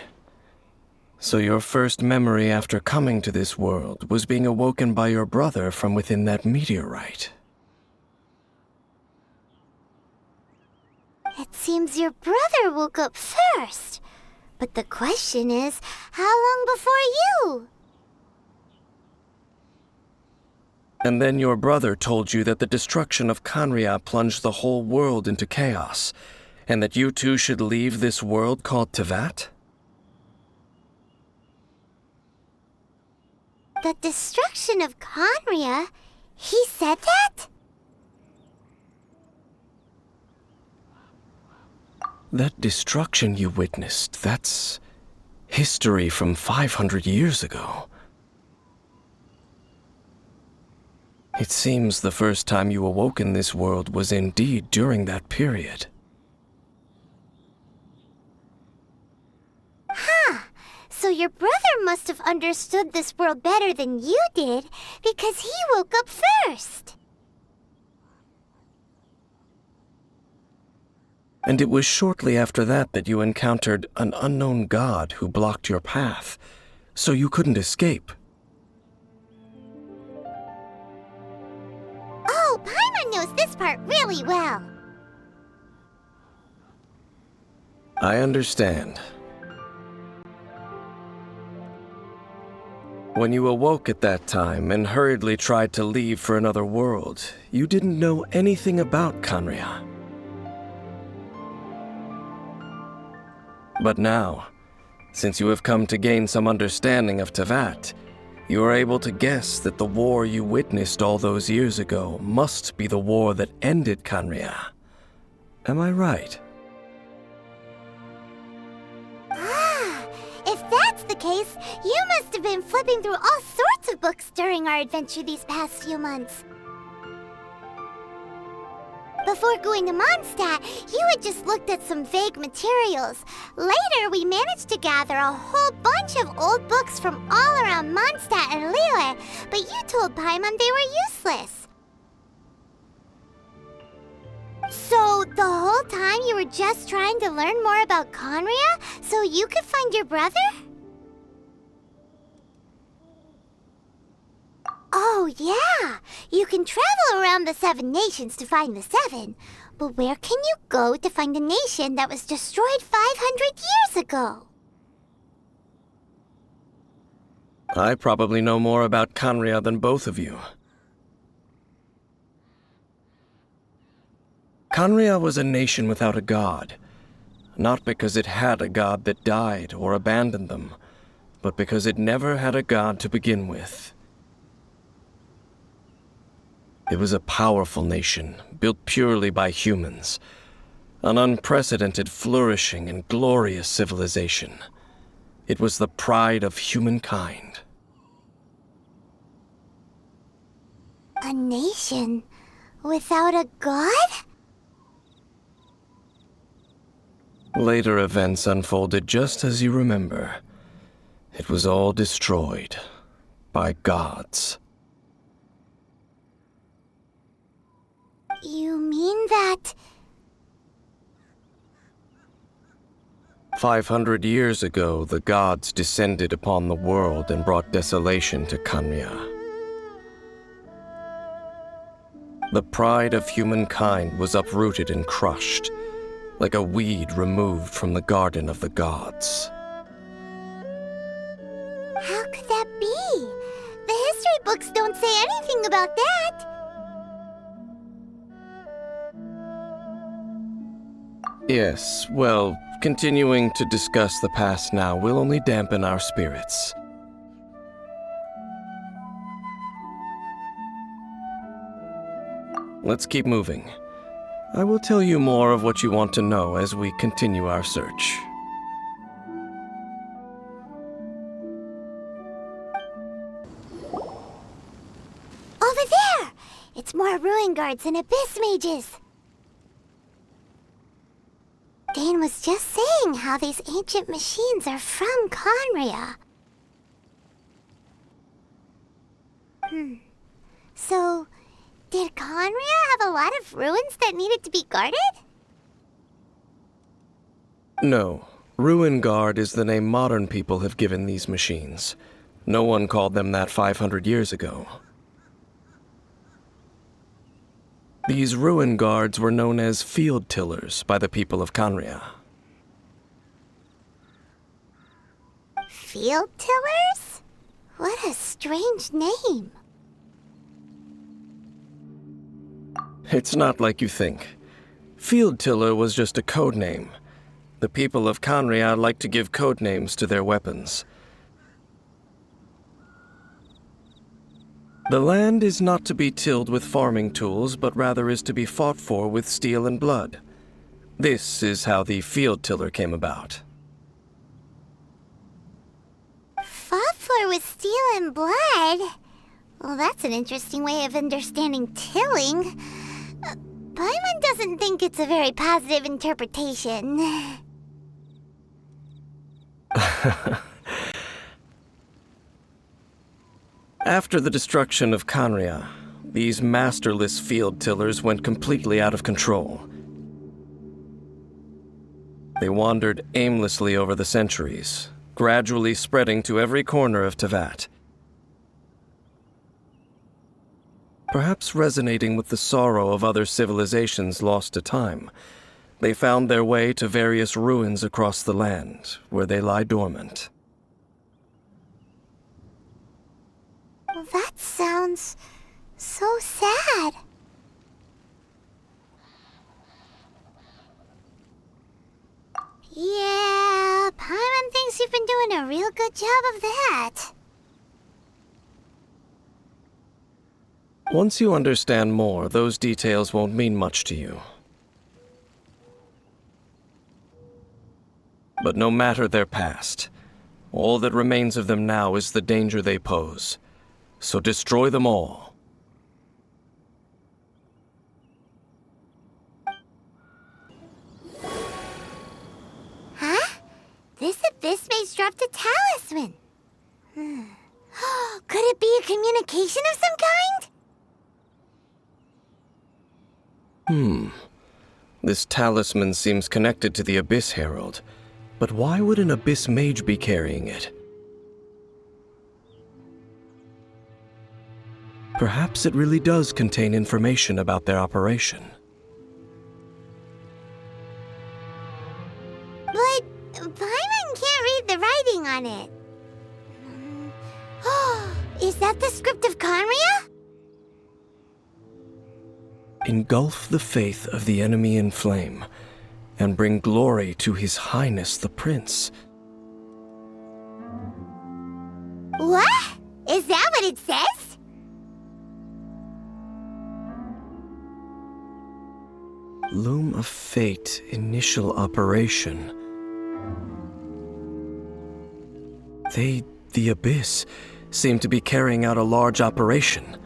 So your first memory after coming to this world was being awoken by your brother from within that meteorite. It seems your brother woke up first. But the question is, how long before you? And then your brother told you that the destruction of Khaenri'ah plunged the whole world into chaos, and that you two should leave this world called Teyvat? The destruction of Khaenri'ah? He said that? That destruction you witnessed, that's history from 500 years ago. It seems the first time you awoke in this world was indeed during that period. Huh. So your brother must have understood this world better than you did, because he woke up first. And it was shortly after that that you encountered an unknown god who blocked your path, so you couldn't escape. Oh, Paimon knows this part really well. I understand. When you awoke at that time and hurriedly tried to leave for another world, you didn't know anything about Khaenri'ah. But now, since you have come to gain some understanding of Teyvat, you are able to guess that the war you witnessed all those years ago must be the war that ended Khaenri'ah. Am I right? Ah, if that's the case, you must have been flipping through all sorts of books during our adventure these past few months. Before going to Mondstadt, you had just looked at some vague materials. Later, we managed to gather a whole bunch of old books from all around Mondstadt and Liyue, but you told Paimon they were useless. So, the whole time you were just trying to learn more about Khaenri'ah so you could find your brother? Oh, yeah! You can travel around the 7 nations to find the 7. But where can you go to find a nation that was destroyed 500 years ago? I probably know more about Khaenri'ah than both of you. Khaenri'ah was a nation without a god, not because it had a god that died or abandoned them, but because it never had a god to begin with. It was a powerful nation, built purely by humans. An unprecedented, flourishing, and glorious civilization. It was the pride of humankind. A nation without a god? Later events unfolded just as you remember. It was all destroyed by gods. You mean that... 500 years ago, the gods descended upon the world and brought desolation to Khaenri'ah. The pride of humankind was uprooted and crushed, like a weed removed from the garden of the gods. How could that be? The history books don't say anything about that. Yes, well, continuing to discuss the past now will only dampen our spirits. Let's keep moving. I will tell you more of what you want to know as we continue our search. Over there! It's more ruin guards and abyss mages. Dane was just saying how these ancient machines are from Khaenri'ah. So, did Khaenri'ah have a lot of ruins that needed to be guarded? No. Ruin Guard is the name modern people have given these machines. No one called them that 500 years ago. These ruin guards were known as field tillers by the people of Khaenri'ah. Field tillers? What a strange name. It's not like you think. Field Tiller was just a code name. The people of Conria like to give code names to their weapons. The land is not to be tilled with farming tools, but rather is to be fought for with steel and blood. This is how the Field Tiller came about. Fought for with steel and blood? Well, that's an interesting way of understanding tilling. Paimon doesn't think it's a very positive interpretation. After the destruction of Conria, these masterless field tillers went completely out of control. They wandered aimlessly over the centuries, gradually spreading to every corner of Teyvat. Perhaps resonating with the sorrow of other civilizations lost to time, they found their way to various ruins across the land, where they lie dormant. Well, that sounds so sad. Yeah, Paimon thinks you've been doing a real good job of that. Once you understand more, those details won't mean much to you. But no matter their past, all that remains of them now is the danger they pose. So destroy them all. Huh? This abyss maze dropped a talisman. Could it be a communication of some kind? This talisman seems connected to the Abyss Herald. But why would an Abyss Mage be carrying it? Perhaps it really does contain information about their operation. But Paimon can't read the writing on it. Is that the script of Conria? Engulf the faith of the enemy in flame, and bring glory to His Highness the Prince. What? Is that what it says? Loom of Fate, initial operation. The Abyss, seem to be carrying out a large operation.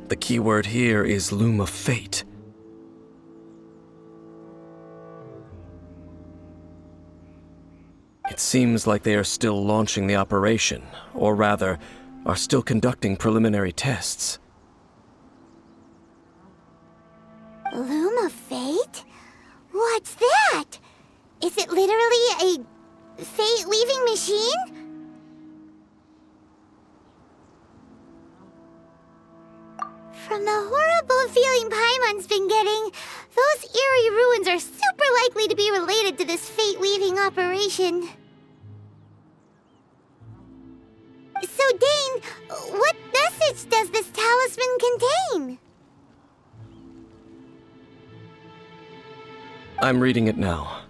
The keyword here is Loom of Fate. It seems like they are still launching the operation, or rather, are still conducting preliminary tests. Loom of Fate? What's that? Is it literally a fate-weaving machine? From the horrible feeling Paimon's been getting, those eerie ruins are super likely to be related to this fate-weaving operation. So, Dane, what message does this talisman contain? I'm reading it now.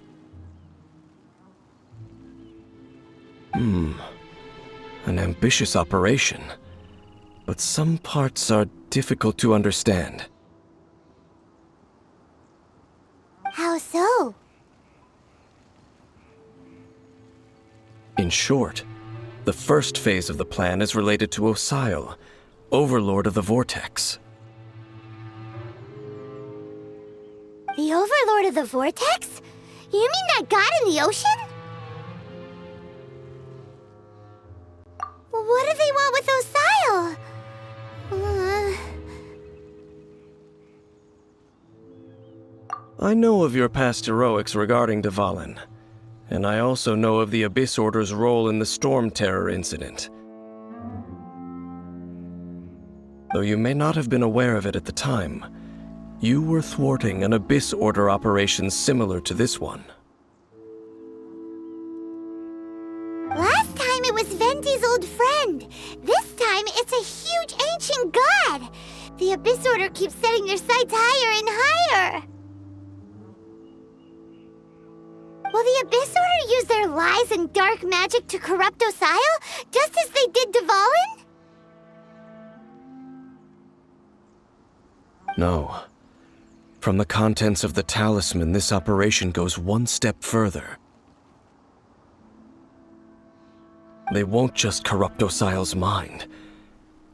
An ambitious operation. But some parts are difficult to understand. How so? In short, the first phase of the plan is related to Osile, Overlord of the Vortex. The Overlord of the Vortex? You mean that god in the ocean? What do they want with Osile? I know of your past heroics regarding Dvalin, and I also know of the Abyss Order's role in the Storm Terror incident. Though you may not have been aware of it at the time, you were thwarting an Abyss Order operation similar to this one. Last time it was Venti's old friend. This time it's a huge ancient god. The Abyss Order keeps setting their sights higher and higher. Will the Abyss Order use their lies and dark magic to corrupt Osile, just as they did Dvalin? No. From the contents of the talisman, this operation goes one step further. They won't just corrupt Osile's mind.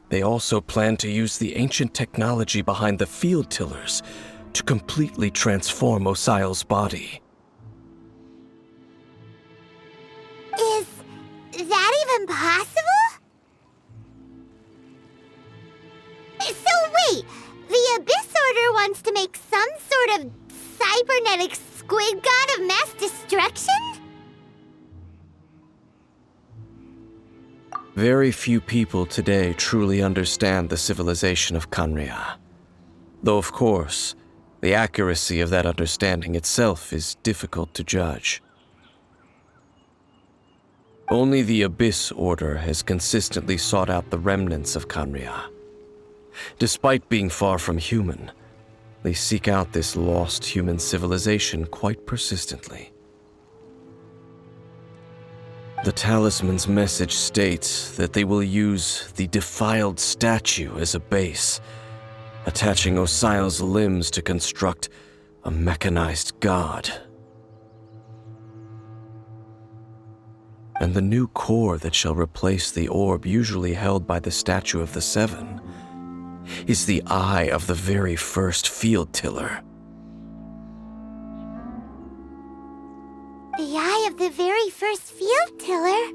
They also plan to use the ancient technology behind the field tillers to completely transform Osile's body. Is that even possible? So wait, the Abyss Order wants to make some sort of cybernetic squid god of mass destruction? Very few people today truly understand the civilization of Khaenri'ah. Though, of course, the accuracy of that understanding itself is difficult to judge. Only the Abyss Order has consistently sought out the remnants of Khaenri'ah. Despite being far from human, they seek out this lost human civilization quite persistently. The talisman's message states that they will use the defiled statue as a base, attaching Osile's limbs to construct a mechanized god. And the new core that shall replace the orb usually held by the Statue of the Seven is the eye of the very first field tiller. The eye of the very first field tiller?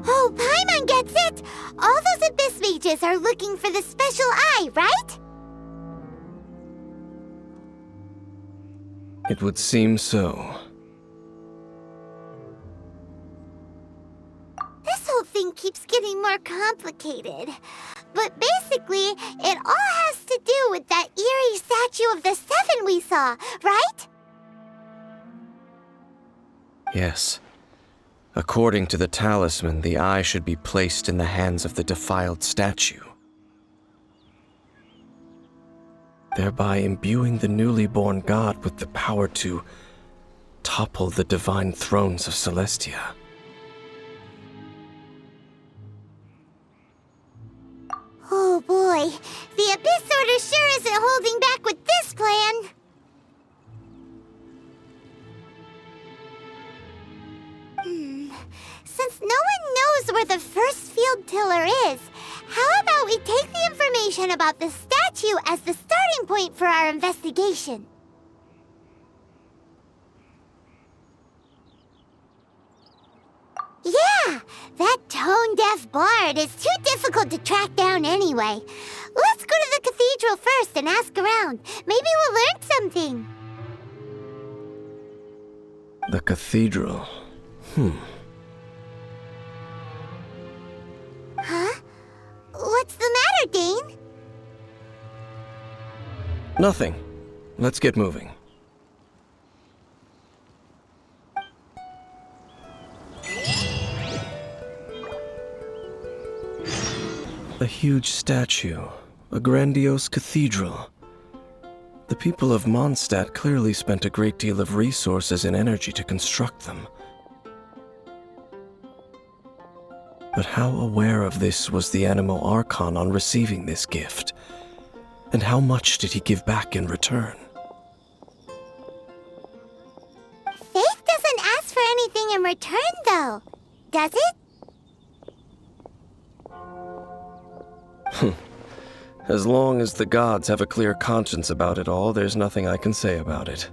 Oh, Paimon gets it! All those Abyss mages are looking for the special eye, right? It would seem so. This whole thing keeps getting more complicated. But basically, it all has to do with that eerie Statue of the Seven we saw, right? Yes. According to the talisman, the eye should be placed in the hands of the defiled statue, thereby imbuing the newly born god with the power to topple the divine thrones of Celestia. Oh boy, the Abyss Order sure isn't holding back with this plan. Since no one knows where the first field tiller is, how about we take the information about the statue as the starting point for our investigation? Yeah, that tone-deaf bard is too difficult to track down anyway. Let's go to the cathedral first and ask around. Maybe we'll learn something. The cathedral. Huh? What's the matter, Dane? Nothing. Let's get moving. A huge statue, a grandiose cathedral. The people of Mondstadt clearly spent a great deal of resources and energy to construct them. But how aware of this was the Animo Archon on receiving this gift? And how much did he give back in return? Faith doesn't ask for anything in return, though, does it? As long as the gods have a clear conscience about it all, there's nothing I can say about it.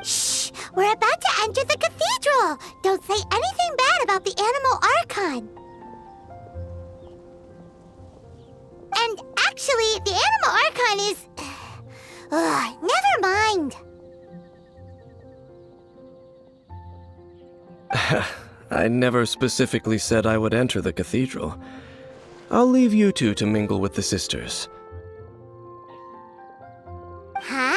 Shh! We're about to enter the cathedral! Don't say anything bad about the Animo Archon! And actually, the Animo Archon is... never mind! I never specifically said I would enter the cathedral. I'll leave you two to mingle with the sisters. Huh?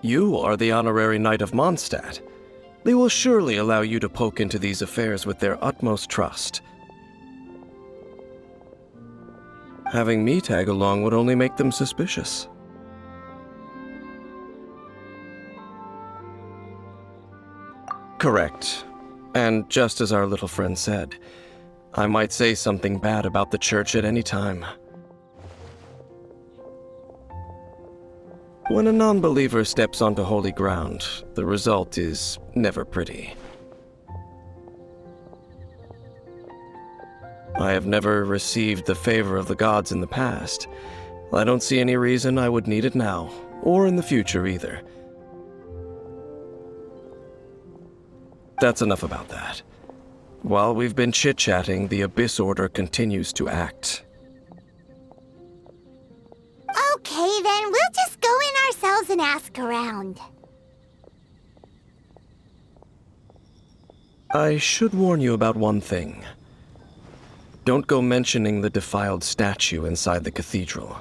You are the honorary Knight of Mondstadt. They will surely allow you to poke into these affairs with their utmost trust. Having me tag along would only make them suspicious. Correct. And just as our little friend said, I might say something bad about the church at any time. When a non-believer steps onto holy ground, the result is never pretty. I have never received the favor of the gods in the past. I don't see any reason I would need it now, or in the future either. That's enough about that. While we've been chit-chatting, the Abyss Order continues to act. Okay, then we'll just go in ourselves and ask around. I should warn you about one thing. Don't go mentioning the defiled statue inside the cathedral.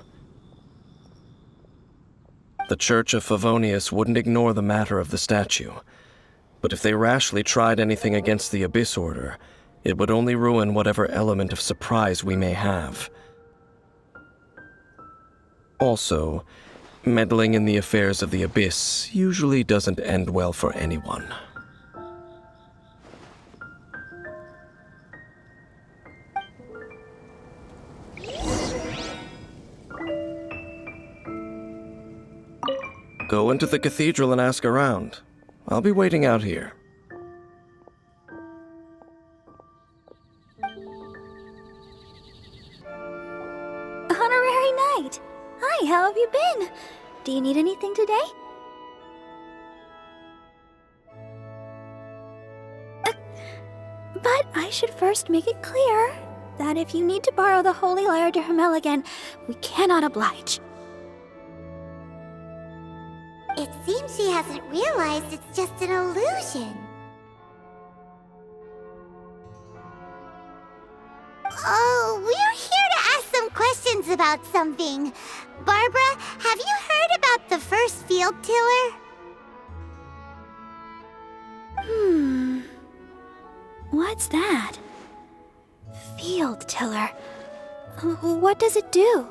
The Church of Favonius wouldn't ignore the matter of the statue, but if they rashly tried anything against the Abyss Order, it would only ruin whatever element of surprise we may have. Also, meddling in the affairs of the Abyss usually doesn't end well for anyone. Go into the cathedral and ask around. I'll be waiting out here. Honorary Knight! Hi, how have you been? Do you need anything today? But I should first make it clear that if you need to borrow the Holy Lyre to Hermel again, we cannot oblige. It seems she hasn't realized it's just an illusion. Oh, we're here to ask some questions about something. Barbara, have you heard about the first field tiller? What's that? Field tiller. What does it do?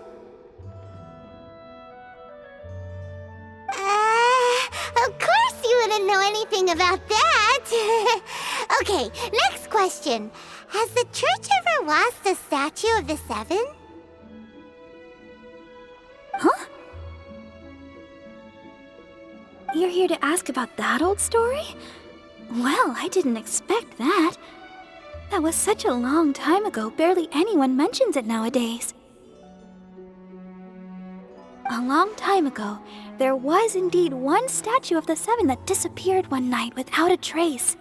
Of course you wouldn't know anything about that. Okay, next question. Has the church ever lost a statue of the Seven? Huh? You're here to ask about that old story? Well, I didn't expect that. That was such a long time ago, barely anyone mentions it nowadays. A long time ago, there was indeed one statue of the Seven that disappeared one night without a trace.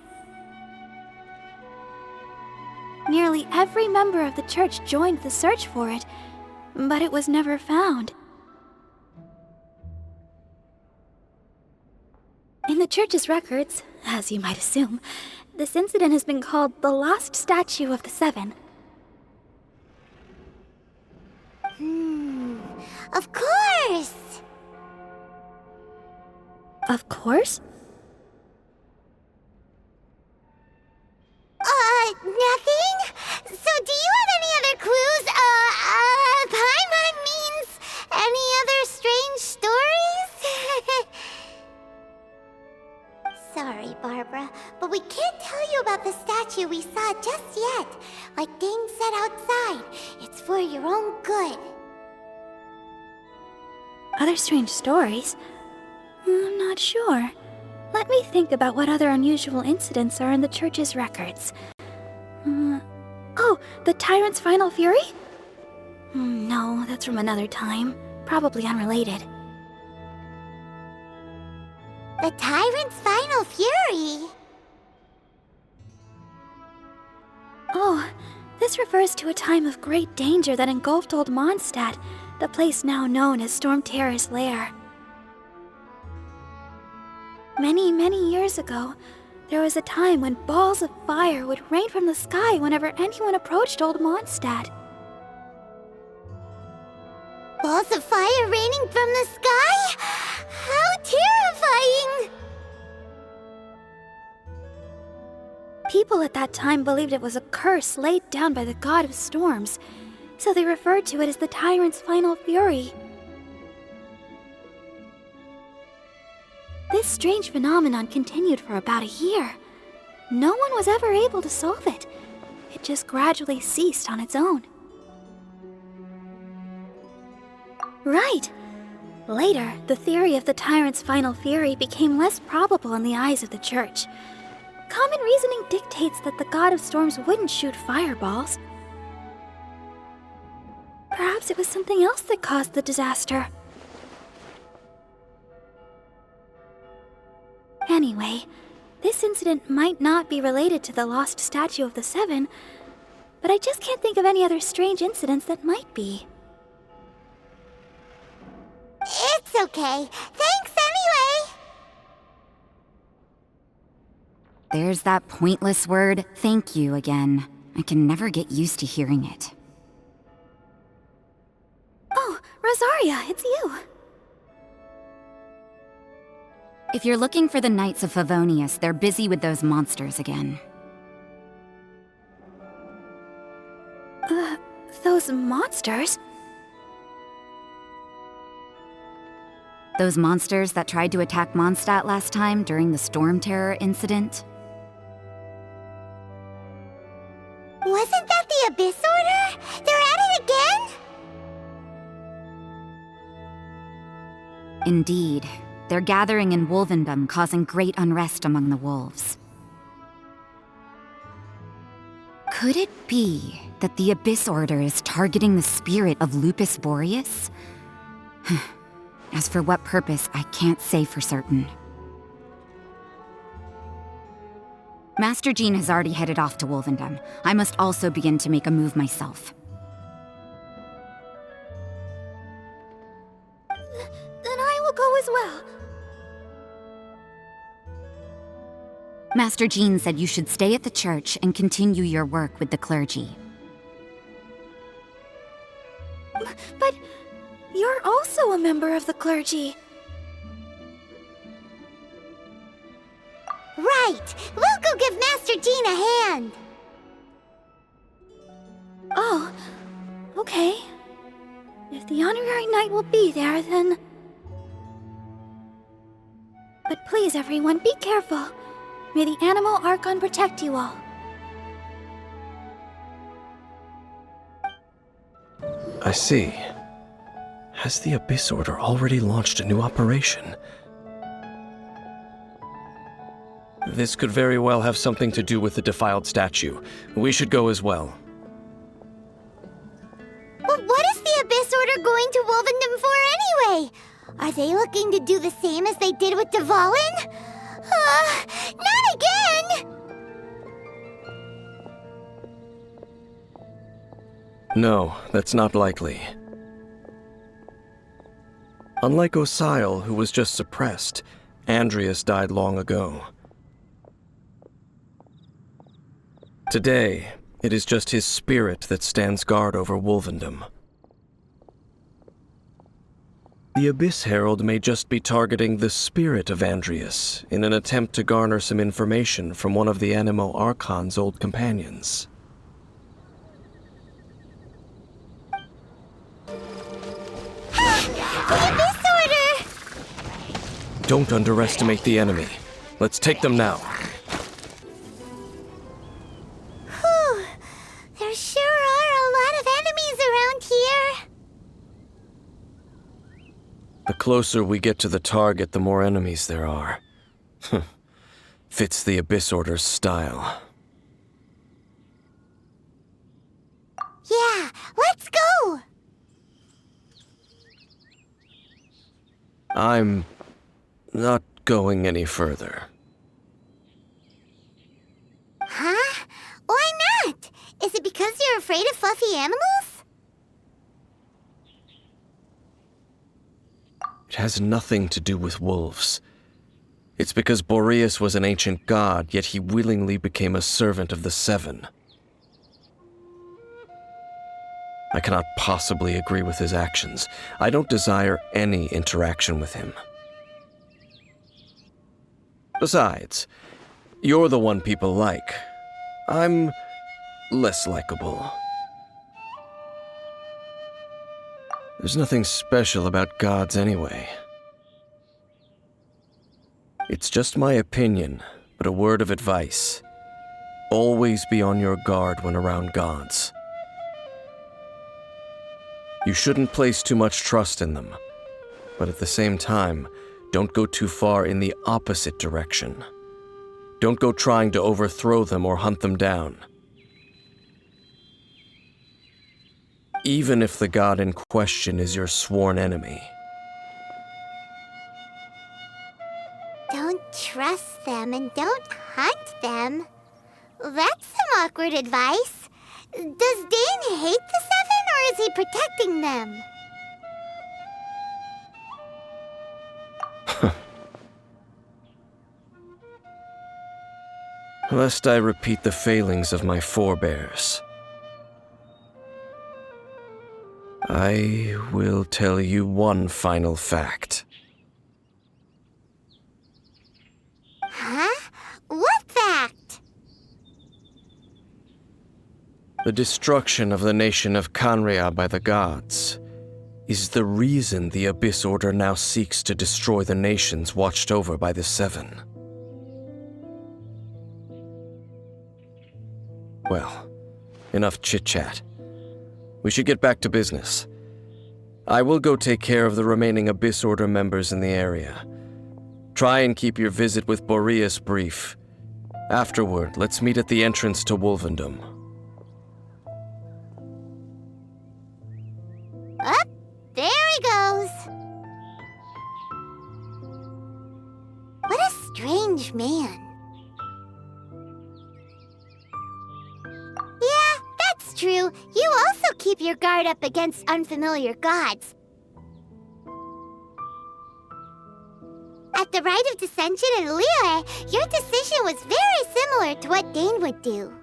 Nearly every member of the church joined the search for it, but it was never found. In the church's records, as you might assume, this incident has been called the Lost Statue of the Seven. Of course! Of course? Nothing? So do you have any other clues? Paimon means any other strange stories? Sorry, Barbara, but we can't tell you about the statue we saw just yet. Like Dane said outside, it's for your own good. Other strange stories? I'm not sure. Let me think about what other unusual incidents are in the church's records. Oh, the Tyrant's Final Fury? No, that's from another time. Probably unrelated. The Tyrant's Final Fury? Oh, this refers to a time of great danger that engulfed old Mondstadt, the place now known as Storm Terror's lair. Many, many years ago, there was a time when balls of fire would rain from the sky whenever anyone approached old Mondstadt. Balls of fire raining from the sky? How terrifying! People at that time believed it was a curse laid down by the god of storms, so they referred to it as the tyrant's final fury. This strange phenomenon continued for about a year. No one was ever able to solve it. It just gradually ceased on its own. Right. Later, the theory of the tyrant's final fury became less probable in the eyes of the church. Common reasoning dictates that the god of storms wouldn't shoot fireballs. Perhaps it was something else that caused the disaster. Anyway, this incident might not be related to the lost statue of the Seven, but I just can't think of any other strange incidents that might be. It's okay. Thanks anyway! There's that pointless word, thank you, again. I can never get used to hearing it. Oh, Rosaria, it's you. If you're looking for the Knights of Favonius, they're busy with those monsters again. Those monsters? Those monsters that tried to attack Mondstadt last time during the Storm Terror incident? Wasn't that the Abyss Order? They're at it again? Indeed. They're gathering in Wolvendom, causing great unrest among the wolves. Could it be that the Abyss Order is targeting the spirit of Lupus Boreas? As for what purpose, I can't say for certain. Master Jean has already headed off to Wolvendom. I must also begin to make a move myself. Then I will go as well. Master Jean said you should stay at the church and continue your work with the clergy. But you're also a member of the clergy. Right! We'll go give Master Jean a hand! Oh, okay. If the honorary knight will be there, then... But please, everyone, be careful. May the animal Archon protect you all. I see. Has the Abyss Order already launched a new operation? This could very well have something to do with the defiled statue. We should go as well. But what is the Abyss Order going to Wolvendom for anyway? Are they looking to do the same as they did with Dvalin? Not again! No, that's not likely. Unlike Osile, who was just suppressed, Andreas died long ago. Today, it is just his spirit that stands guard over Wolvendom. The Abyss Herald may just be targeting the spirit of Andreas in an attempt to garner some information from one of the Animo Archon's old companions. The Abyss Order! Don't underestimate the enemy. Let's take them now. Whew. There sure are a lot of enemies around here. The closer we get to the target, the more enemies there are. Fits the Abyss Order's style. Yeah, let's go! I'm not going any further. Huh? Why not? Is it because you're afraid of fluffy animals? It has nothing to do with wolves. It's because Boreas was an ancient god, yet he willingly became a servant of the Seven. I cannot possibly agree with his actions. I don't desire any interaction with him. Besides, you're the one people like. I'm less likable. There's nothing special about gods anyway. It's just my opinion, but a word of advice. Always be on your guard when around gods. You shouldn't place too much trust in them, but at the same time, don't go too far in the opposite direction. Don't go trying to overthrow them or hunt them down. Even if the god in question is your sworn enemy. Don't trust them and don't hunt them. That's some awkward advice. Does Dane hate the Seven, or is he protecting them? Lest I repeat the failings of my forebears, I will tell you one final fact. Huh? What fact? The destruction of the nation of Kanria by the gods is the reason the Abyss Order now seeks to destroy the nations watched over by the Seven. Well, enough chit-chat. We should get back to business. I will go take care of the remaining Abyss Order members in the area. Try and keep your visit with Boreas brief. Afterward, let's meet at the entrance to Wolvendom. Up, there he goes. What a strange man. Yeah, that's true. You also keep your guard up against unfamiliar gods. At the Rite of Dissension in Liyue, your decision was very similar to what Dane would do.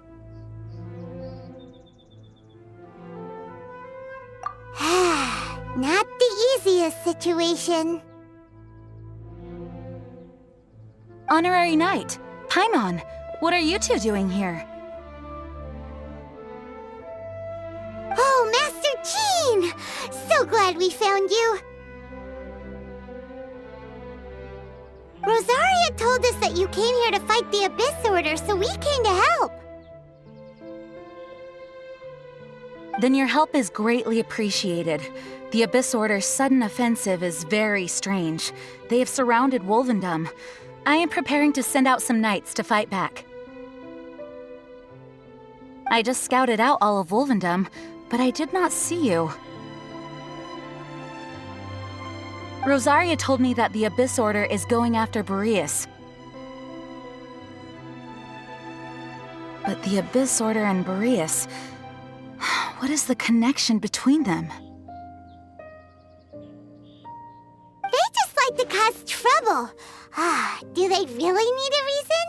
Not the easiest situation. Honorary Knight, Paimon, what are you two doing here? Oh, Master Jean! So glad we found you. Rosaria told us that you came here to fight the Abyss Order, so we came to help. Then your help is greatly appreciated. The Abyss Order's sudden offensive is very strange. They have surrounded Wolvendom. I am preparing to send out some knights to fight back. I just scouted out all of Wolvendom, but I did not see you. Rosaria told me that the Abyss Order is going after Boreas. But the Abyss Order and Boreas... what is the connection between them? They just like to cause trouble. Do they really need a reason?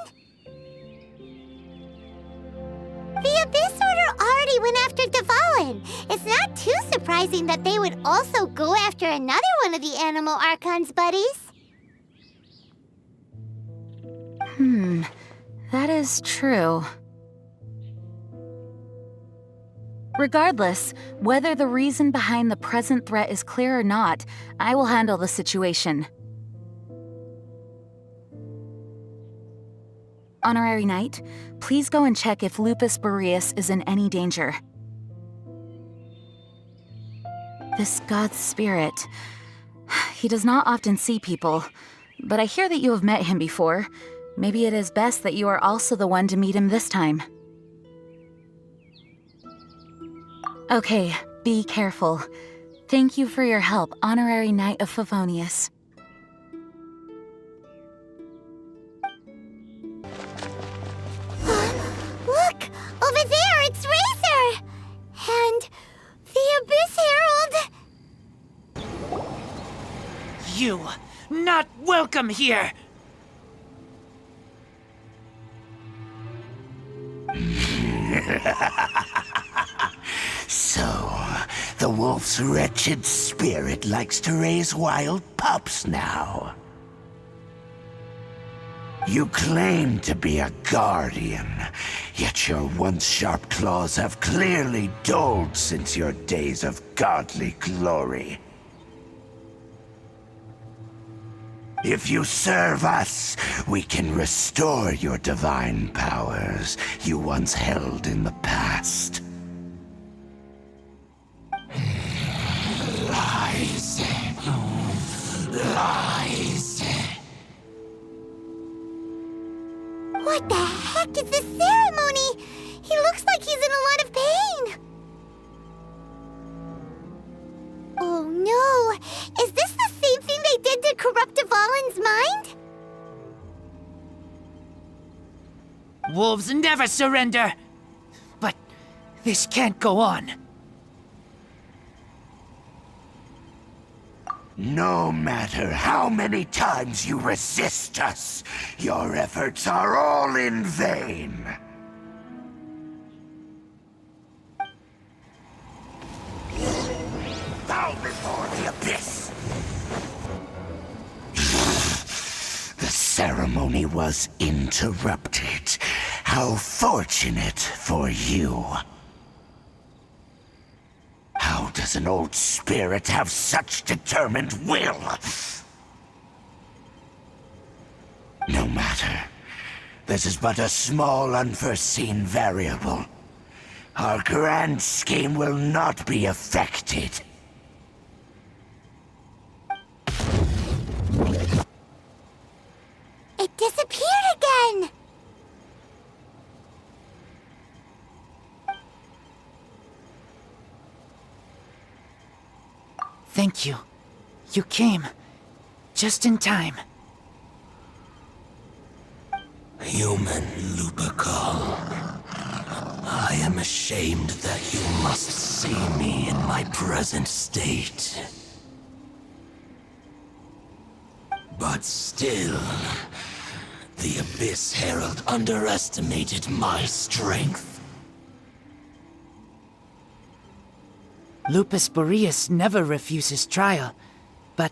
The Abyss Order already went after Dvalin. It's not too surprising that they would also go after another one of the Animal Archon's buddies. That is true. Regardless, whether the reason behind the present threat is clear or not, I will handle the situation. Honorary Knight, please go and check if Lupus Boreas is in any danger. This god's spirit... he does not often see people, but I hear that you have met him before. Maybe it is best that you are also the one to meet him this time. Okay, be careful. Thank you for your help, Honorary Knight of Favonius. Look! Over there, it's Razor! And the Abyss Herald! You, not welcome here! So, the wolf's wretched spirit likes to raise wild pups now. You claim to be a guardian, yet your once sharp claws have clearly dulled since your days of godly glory. If you serve us, we can restore your divine powers you once held in the past. Lies. Lies. What the heck is this ceremony? He looks like he's in a lot of pain. Oh no! Is this the same thing they did to corrupt Dvalin's mind? Wolves never surrender! But this can't go on. No matter how many times you resist us, your efforts are all in vain. Bow before the abyss. The ceremony was interrupted. How fortunate for you. How does an old spirit have such determined will? No matter. This is but a small unforeseen variable. Our grand scheme will not be affected. It disappeared again! Thank you. You came. Just in time. Human Lupercal. I am ashamed that you must see me in my present state. But still, the Abyss Herald underestimated my strength. Lupus Boreas never refuses trial, but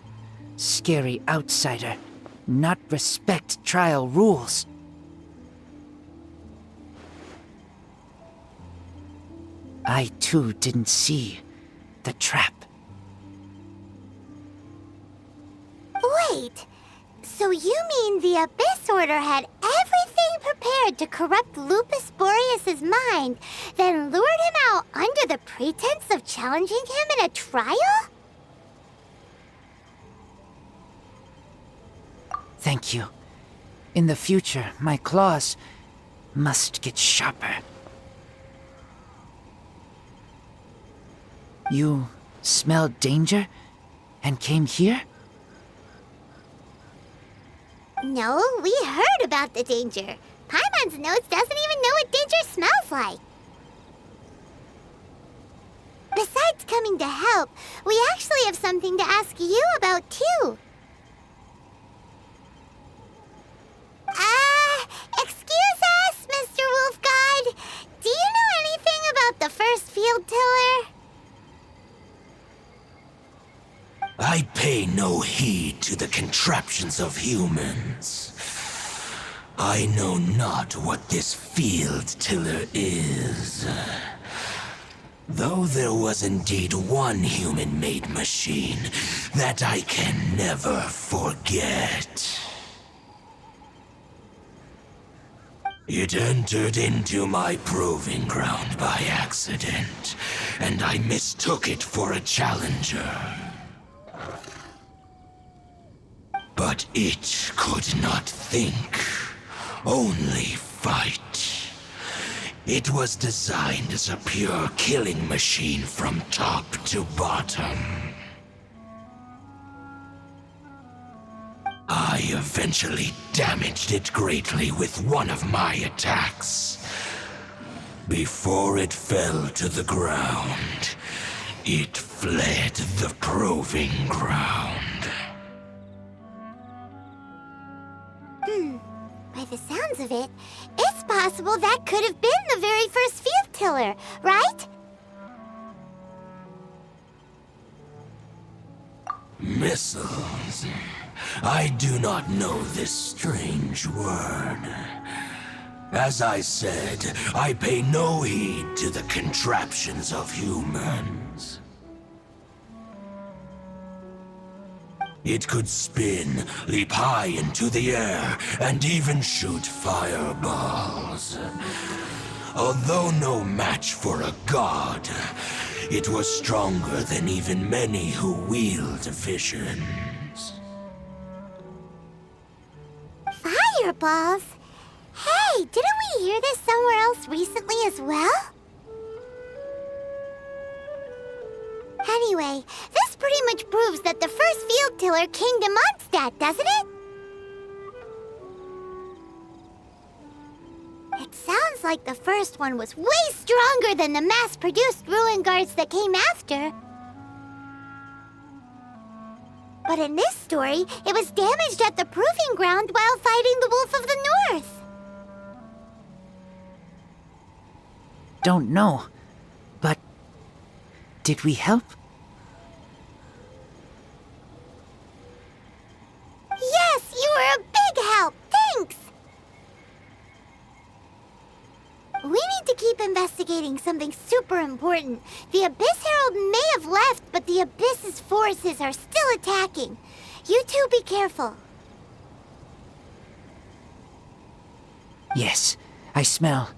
scary outsider, not respect trial rules. I too didn't see the trap. Wait, so you mean the Abyss Order had everything prepared to corrupt Lupus Boreas' mind, then lured him out under the pretense of challenging him in a trial? Thank you. In the future, my claws must get sharper. You smelled danger and came here? No, we heard about the danger. Paimon's notes doesn't even know what danger smells like. Besides coming to help, we actually have something to ask you about too. Excuse us, Mr. Wolfguard. Do you know anything about the first field tiller? I pay no heed to the contraptions of humans. I know not what this field tiller is. Though there was indeed one human-made machine that I can never forget. It entered into my proving ground by accident, and I mistook it for a challenger. But it could not think, only fight. It was designed as a pure killing machine from top to bottom. I eventually damaged it greatly with one of my attacks. Before it fell to the ground, it fled the proving ground. By the sounds of it, it's possible that could have been the very first field tiller, right? Missiles. I do not know this strange word. As I said, I pay no heed to the contraptions of humans. It could spin, leap high into the air, and even shoot fireballs. Although no match for a god, it was stronger than even many who wield visions. Fireballs? Hey, didn't we hear this somewhere else recently as well? Anyway, this pretty much proves that the first field tiller came to Mondstadt, doesn't it? It sounds like the first one was way stronger than the mass-produced ruin guards that came after. But in this story, it was damaged at the proving ground while fighting the Wolf of the North. Don't know, but did we help? Yes, you were a big help. Thanks. We need to keep investigating something super important. The Abyss Herald may have left, but the Abyss's forces are still attacking. You two be careful. Yes, I smell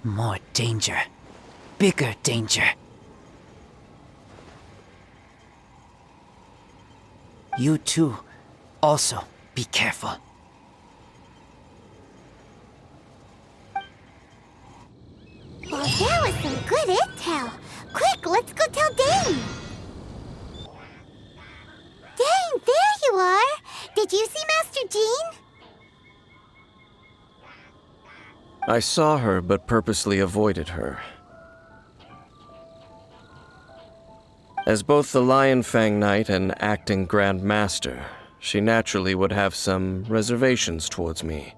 more danger. Bigger danger. You too, also be careful. Well, that was some good intel. Quick, let's go tell Dane. Dane, there you are. Did you see Master Jean? I saw her, but purposely avoided her. As both the Lion Fang Knight and acting Grand Master, she naturally would have some reservations towards me.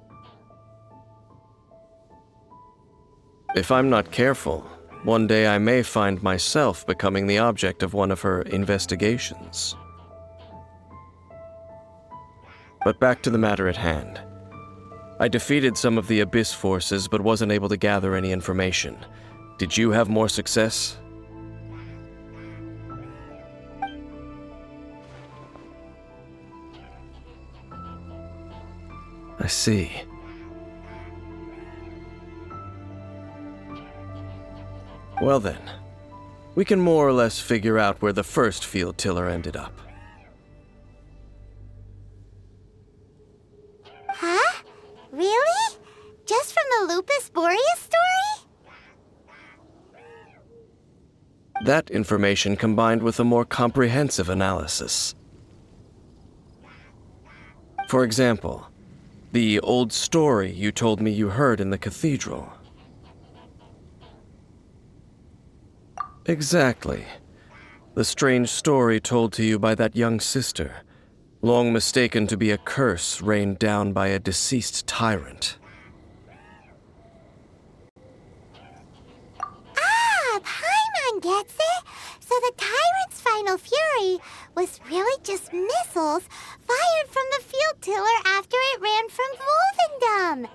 If I'm not careful, one day I may find myself becoming the object of one of her investigations. But back to the matter at hand. I defeated some of the Abyss forces, but wasn't able to gather any information. Did you have more success? I see. Well then, we can more or less figure out where the first field tiller ended up. Huh? Really? Just from the Lupus Boreas story? That information combined with a more comprehensive analysis. For example, the old story you told me you heard in the cathedral. Exactly. The strange story told to you by that young sister, long mistaken to be a curse rained down by a deceased tyrant. Ah, Paimon gets it! So the tyrant's final fury was really just missiles fired from the field tiller after it ran from Wolvendom.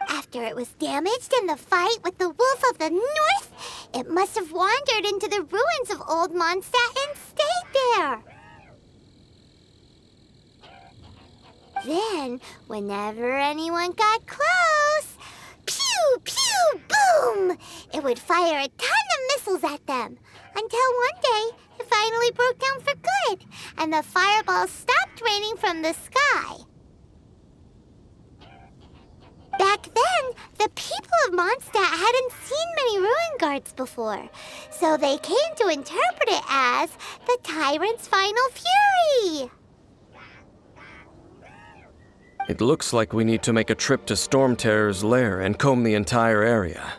After it was damaged in the fight with the Wolf of the North, it must have wandered into the ruins of Old Mondstadt and stayed there. Then, whenever anyone got close, pew, pew, boom! It would fire a ton of missiles at them, until one day it finally broke down for good, and the fireballs stopped raining from the sky. Back then, the people of Mondstadt hadn't seen many ruin guards before, so they came to interpret it as the tyrant's final fury. It looks like we need to make a trip to Storm Terror's lair and comb the entire area.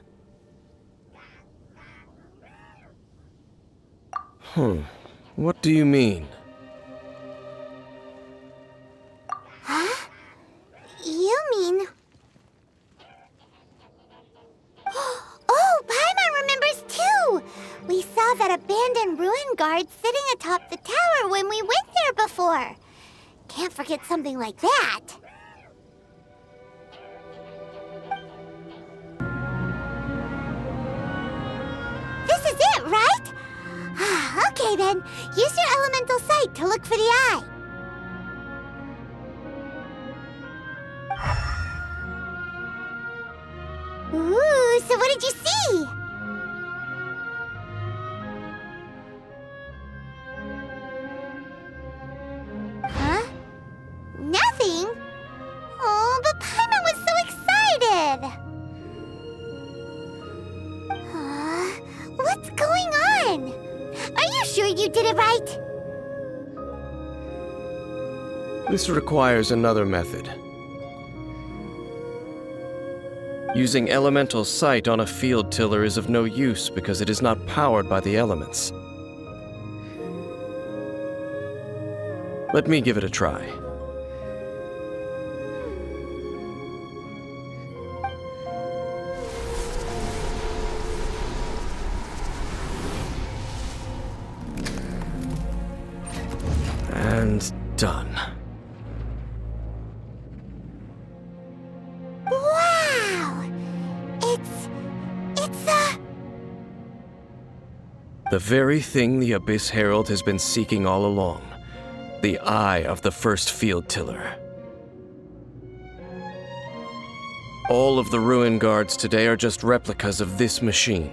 What do you mean? Huh? You mean... Oh, Paimon remembers too! We saw saw that abandoned ruin guard sitting atop the tower when we went there before. Can't forget something like that. This is it, right? Okay then, use your elemental sight to look for the eye. Ooh, so what did you see? Huh? Nothing? Oh, but Paimon was so excited! What's going on? Are you sure you did it right? This requires another method. Using elemental sight on a field tiller is of no use because it is not powered by the elements. Let me give it a try. And done. The very thing the Abyss Herald has been seeking all along. The eye of the first field tiller. All of the ruin guards today are just replicas of this machine.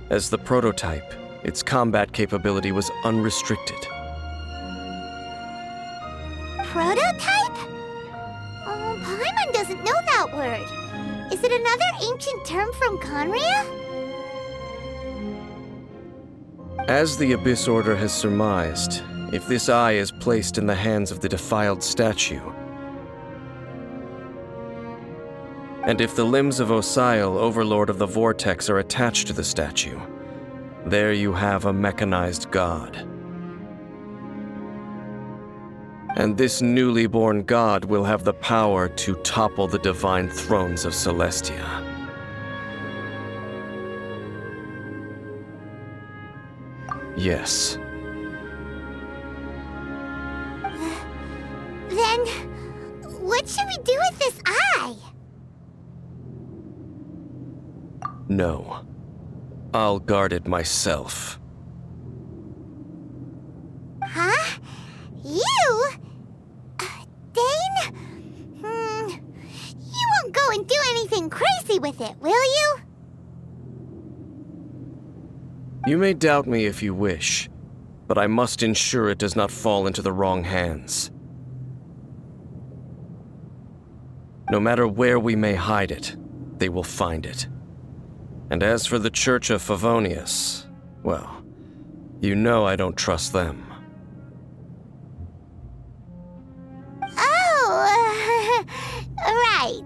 As the prototype, its combat capability was unrestricted. Prototype? Oh, Paimon doesn't know that word. Is it another ancient term from Conria? As the Abyss Order has surmised, if this eye is placed in the hands of the defiled statue, and if the limbs of Osial, Overlord of the Vortex, are attached to the statue, there you have a mechanized god. And this newly born god will have the power to topple the divine thrones of Celestia. Yes. Then, what should we do with this eye? No. I'll guard it myself. Huh? You? Dane? You won't go and do anything crazy with it, will you? You may doubt me if you wish, but I must ensure it does not fall into the wrong hands. No matter where we may hide it, they will find it. And as for the Church of Favonius, well, you know I don't trust them. Oh, right.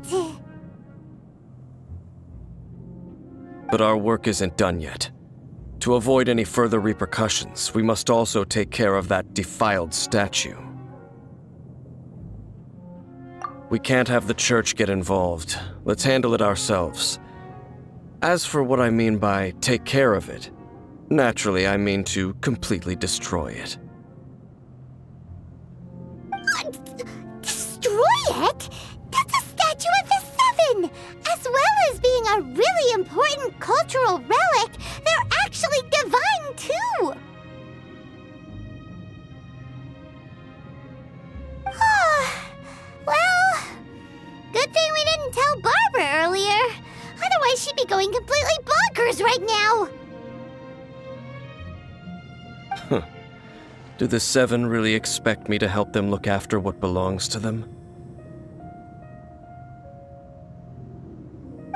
But our work isn't done yet. To avoid any further repercussions, we must also take care of that defiled statue. We can't have the church get involved. Let's handle it ourselves. As for what I mean by take care of it, naturally I mean to completely destroy it. Destroy it? That's a statue of the Seven! As well as being a really important cultural relic, they're actually divine too! Well, good thing we didn't tell Barbara earlier. Otherwise she'd be going completely bonkers right now! Do the Seven really expect me to help them look after what belongs to them?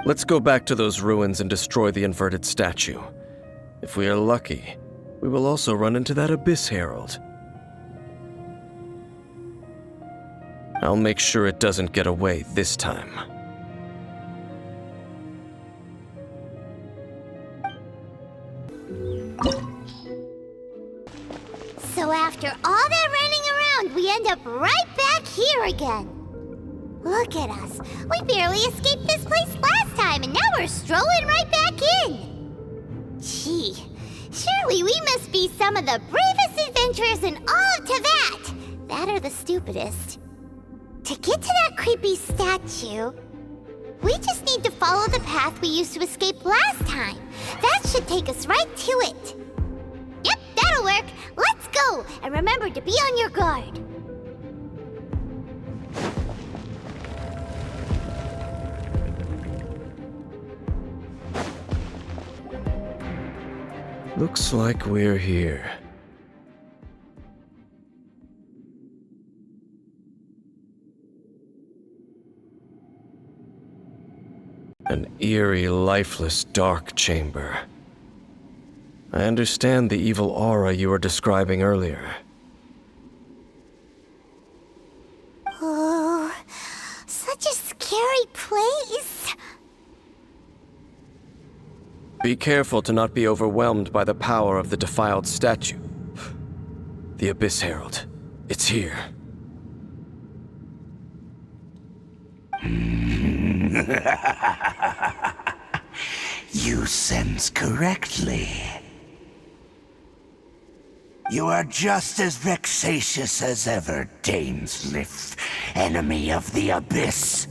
Let's go back to those ruins and destroy the inverted statue. If we are lucky, we will also run into that Abyss Herald. I'll make sure it doesn't get away this time. So after all that running around, we end up right back here again. Look at us. We barely escaped this place last time, and now we're strolling right back in. Gee, sure Surely we must be some of the bravest adventurers in all of Teyvat! That or the stupidest. To get to that creepy statue, we just need to follow the path we used to escape last time. That should take us right to it. Yep, that'll work. Let's go! And remember to be on your guard. Looks like we're here. An eerie, lifeless, dark chamber. I understand the evil aura you were describing earlier. Oh, such a scary place. Be careful to not be overwhelmed by the power of the defiled statue. The Abyss Herald. It's here. You sense correctly. You are just as vexatious as ever, Dainsleif, enemy of the Abyss.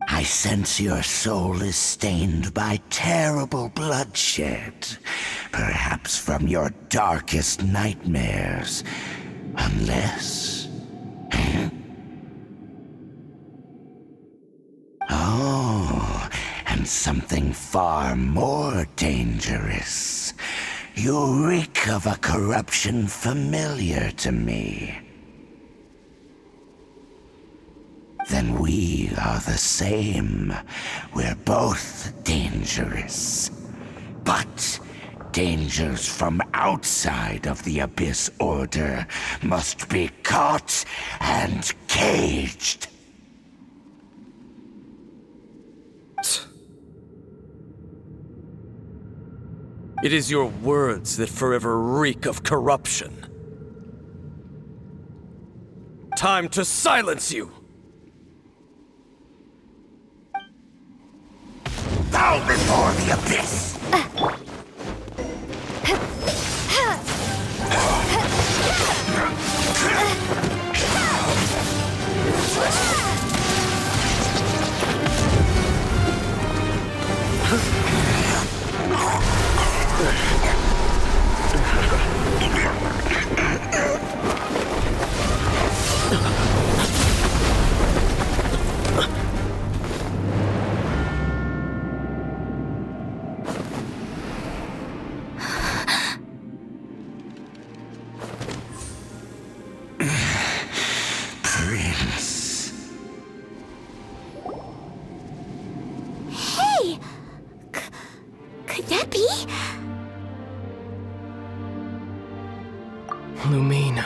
I sense your soul is stained by terrible bloodshed, perhaps from your darkest nightmares, unless... Oh, and something far more dangerous. You reek of a corruption familiar to me. Then we are the same. We're both dangerous. But dangers from outside of the Abyss Order must be caught and caged. It is your words that forever reek of corruption. Time to silence you! Bow before the Abyss! Prince. Hey! Could that be? Lumine.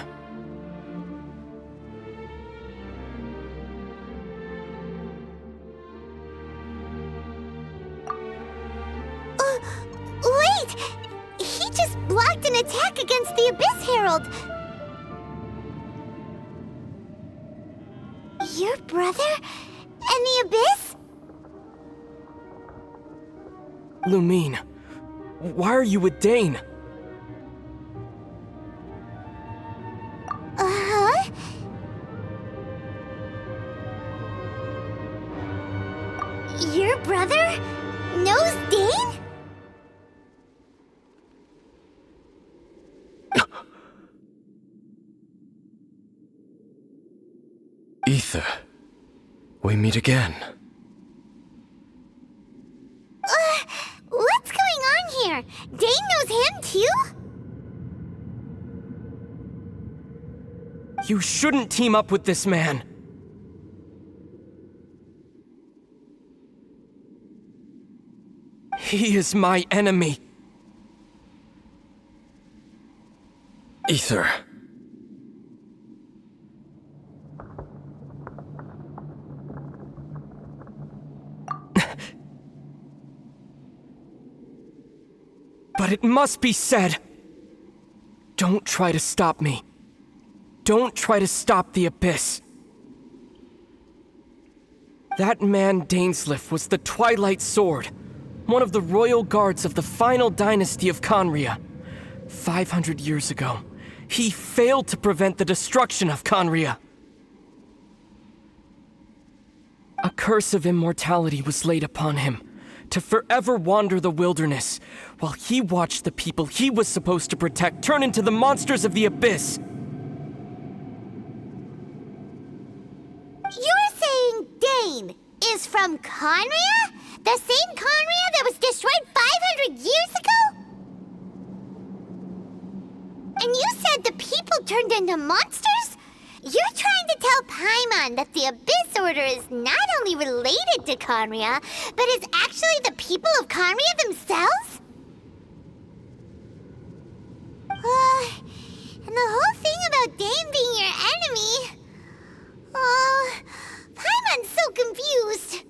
Wait! He just blocked an attack against the Abyss Herald! Your brother? And the Abyss? Lumine. Why are you with Dane? Uh-huh. Your brother knows Dane? Ether, we meet again. What's going on here? Dane knows him too? You shouldn't team up with this man. He is my enemy. Ether. But it must be said. Don't try to stop me. Don't try to stop the Abyss. That man Dainsleif was the Twilight Sword, one of the royal guards of the final dynasty of Conria. 500 years ago, he failed to prevent the destruction of Conria. A curse of immortality was laid upon him, to forever wander the wilderness, while he watched the people he was supposed to protect turn into the monsters of the abyss. You're saying Dane is from Conria? The same Conria that was destroyed 500 years ago? And you said the people turned into monsters? You're trying to tell Paimon that the Abyss Order is not only related to Conria, but is actually the people of Conria themselves? And the whole thing about Dane being your enemy... Paimon's so confused.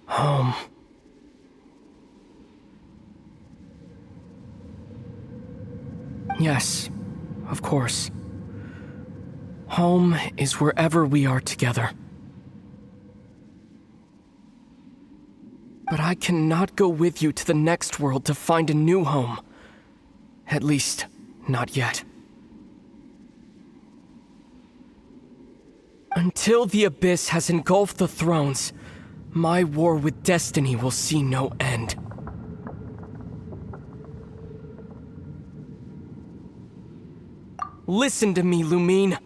Home. Yes, of course. Home is wherever we are together. But I cannot go with you to the next world to find a new home. At least, not yet. Until the Abyss has engulfed the thrones, my war with destiny will see no end. Listen to me, Lumine.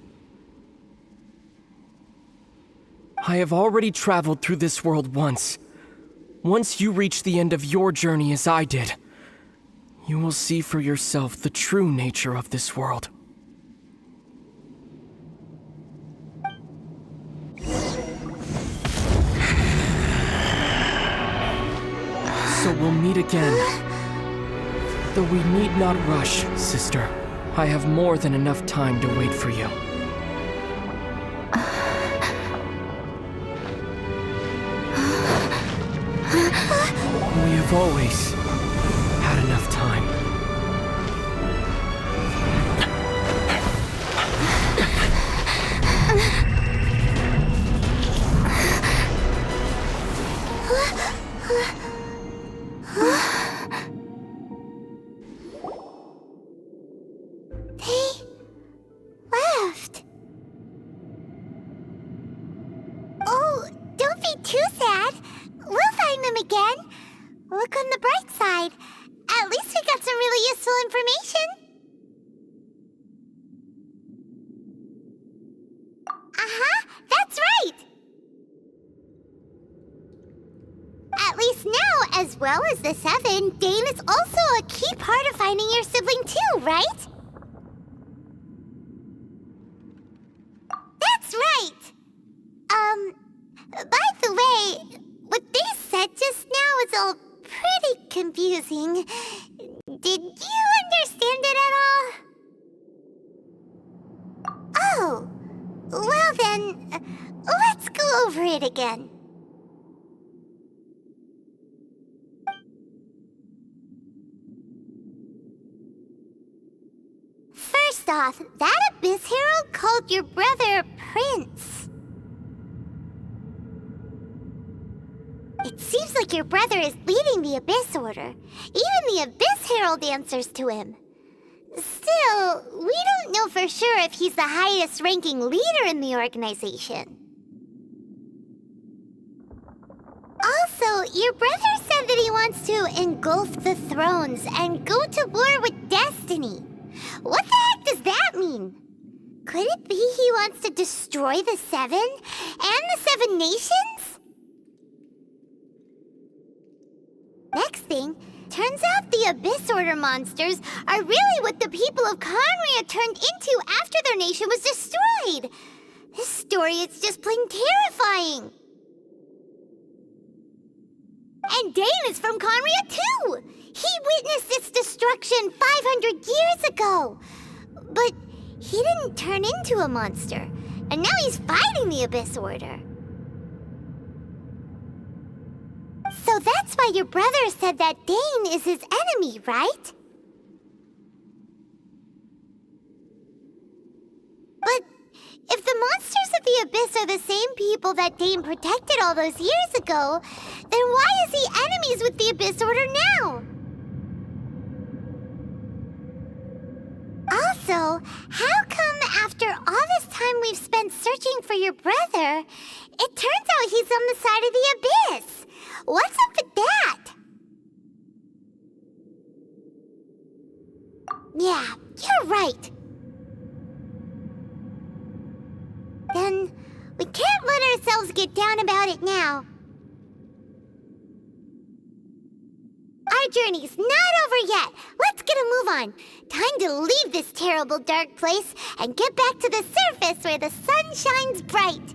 I have already traveled through this world once. Once you reach the end of your journey as I did, you will see for yourself the true nature of this world. So we'll meet again. Though we need not rush, sister. I have more than enough time to wait for you. We have always had enough time. As well as the Seven, Dane is also a key part of finding your sibling too, right? That's right! By the way, what they said just now is all pretty confusing. Did you understand it at all? Oh, well then, let's go over it again. First off, that Abyss Herald called your brother Prince. It seems like your brother is leading the Abyss Order. Even the Abyss Herald answers to him. Still, we don't know for sure if he's the highest-ranking leader in the organization. Also, your brother said that he wants to engulf the thrones and go to war with destiny. What the heck does that mean? Could it be he wants to destroy the Seven and the Seven Nations? Next thing, turns out the Abyss Order monsters are really what the people of Conria turned into after their nation was destroyed. This story is just plain terrifying. And Dane is from Conria too! He witnessed its destruction 500 years ago! But he didn't turn into a monster, and now he's fighting the Abyss Order. So that's why your brother said that Dane is his enemy, right? But if the the Abyss are the same people that Dane protected all those years ago, then why is he enemies with the Abyss Order now? Also, how come after all this time we've spent searching for your brother, it turns out he's on the side of the Abyss? What's up with that? Yeah, you're right. Then, we can't let ourselves get down about it now. Our journey's not over yet. Let's get a move on. Time to leave this terrible dark place and get back to the surface where the sun shines bright.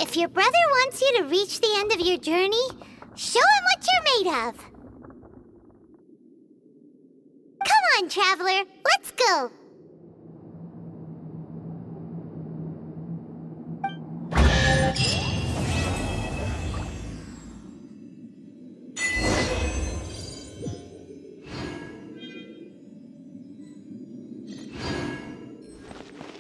If your brother wants you to reach the end of your journey, show him what you're made of. Come on, traveler. Let's go.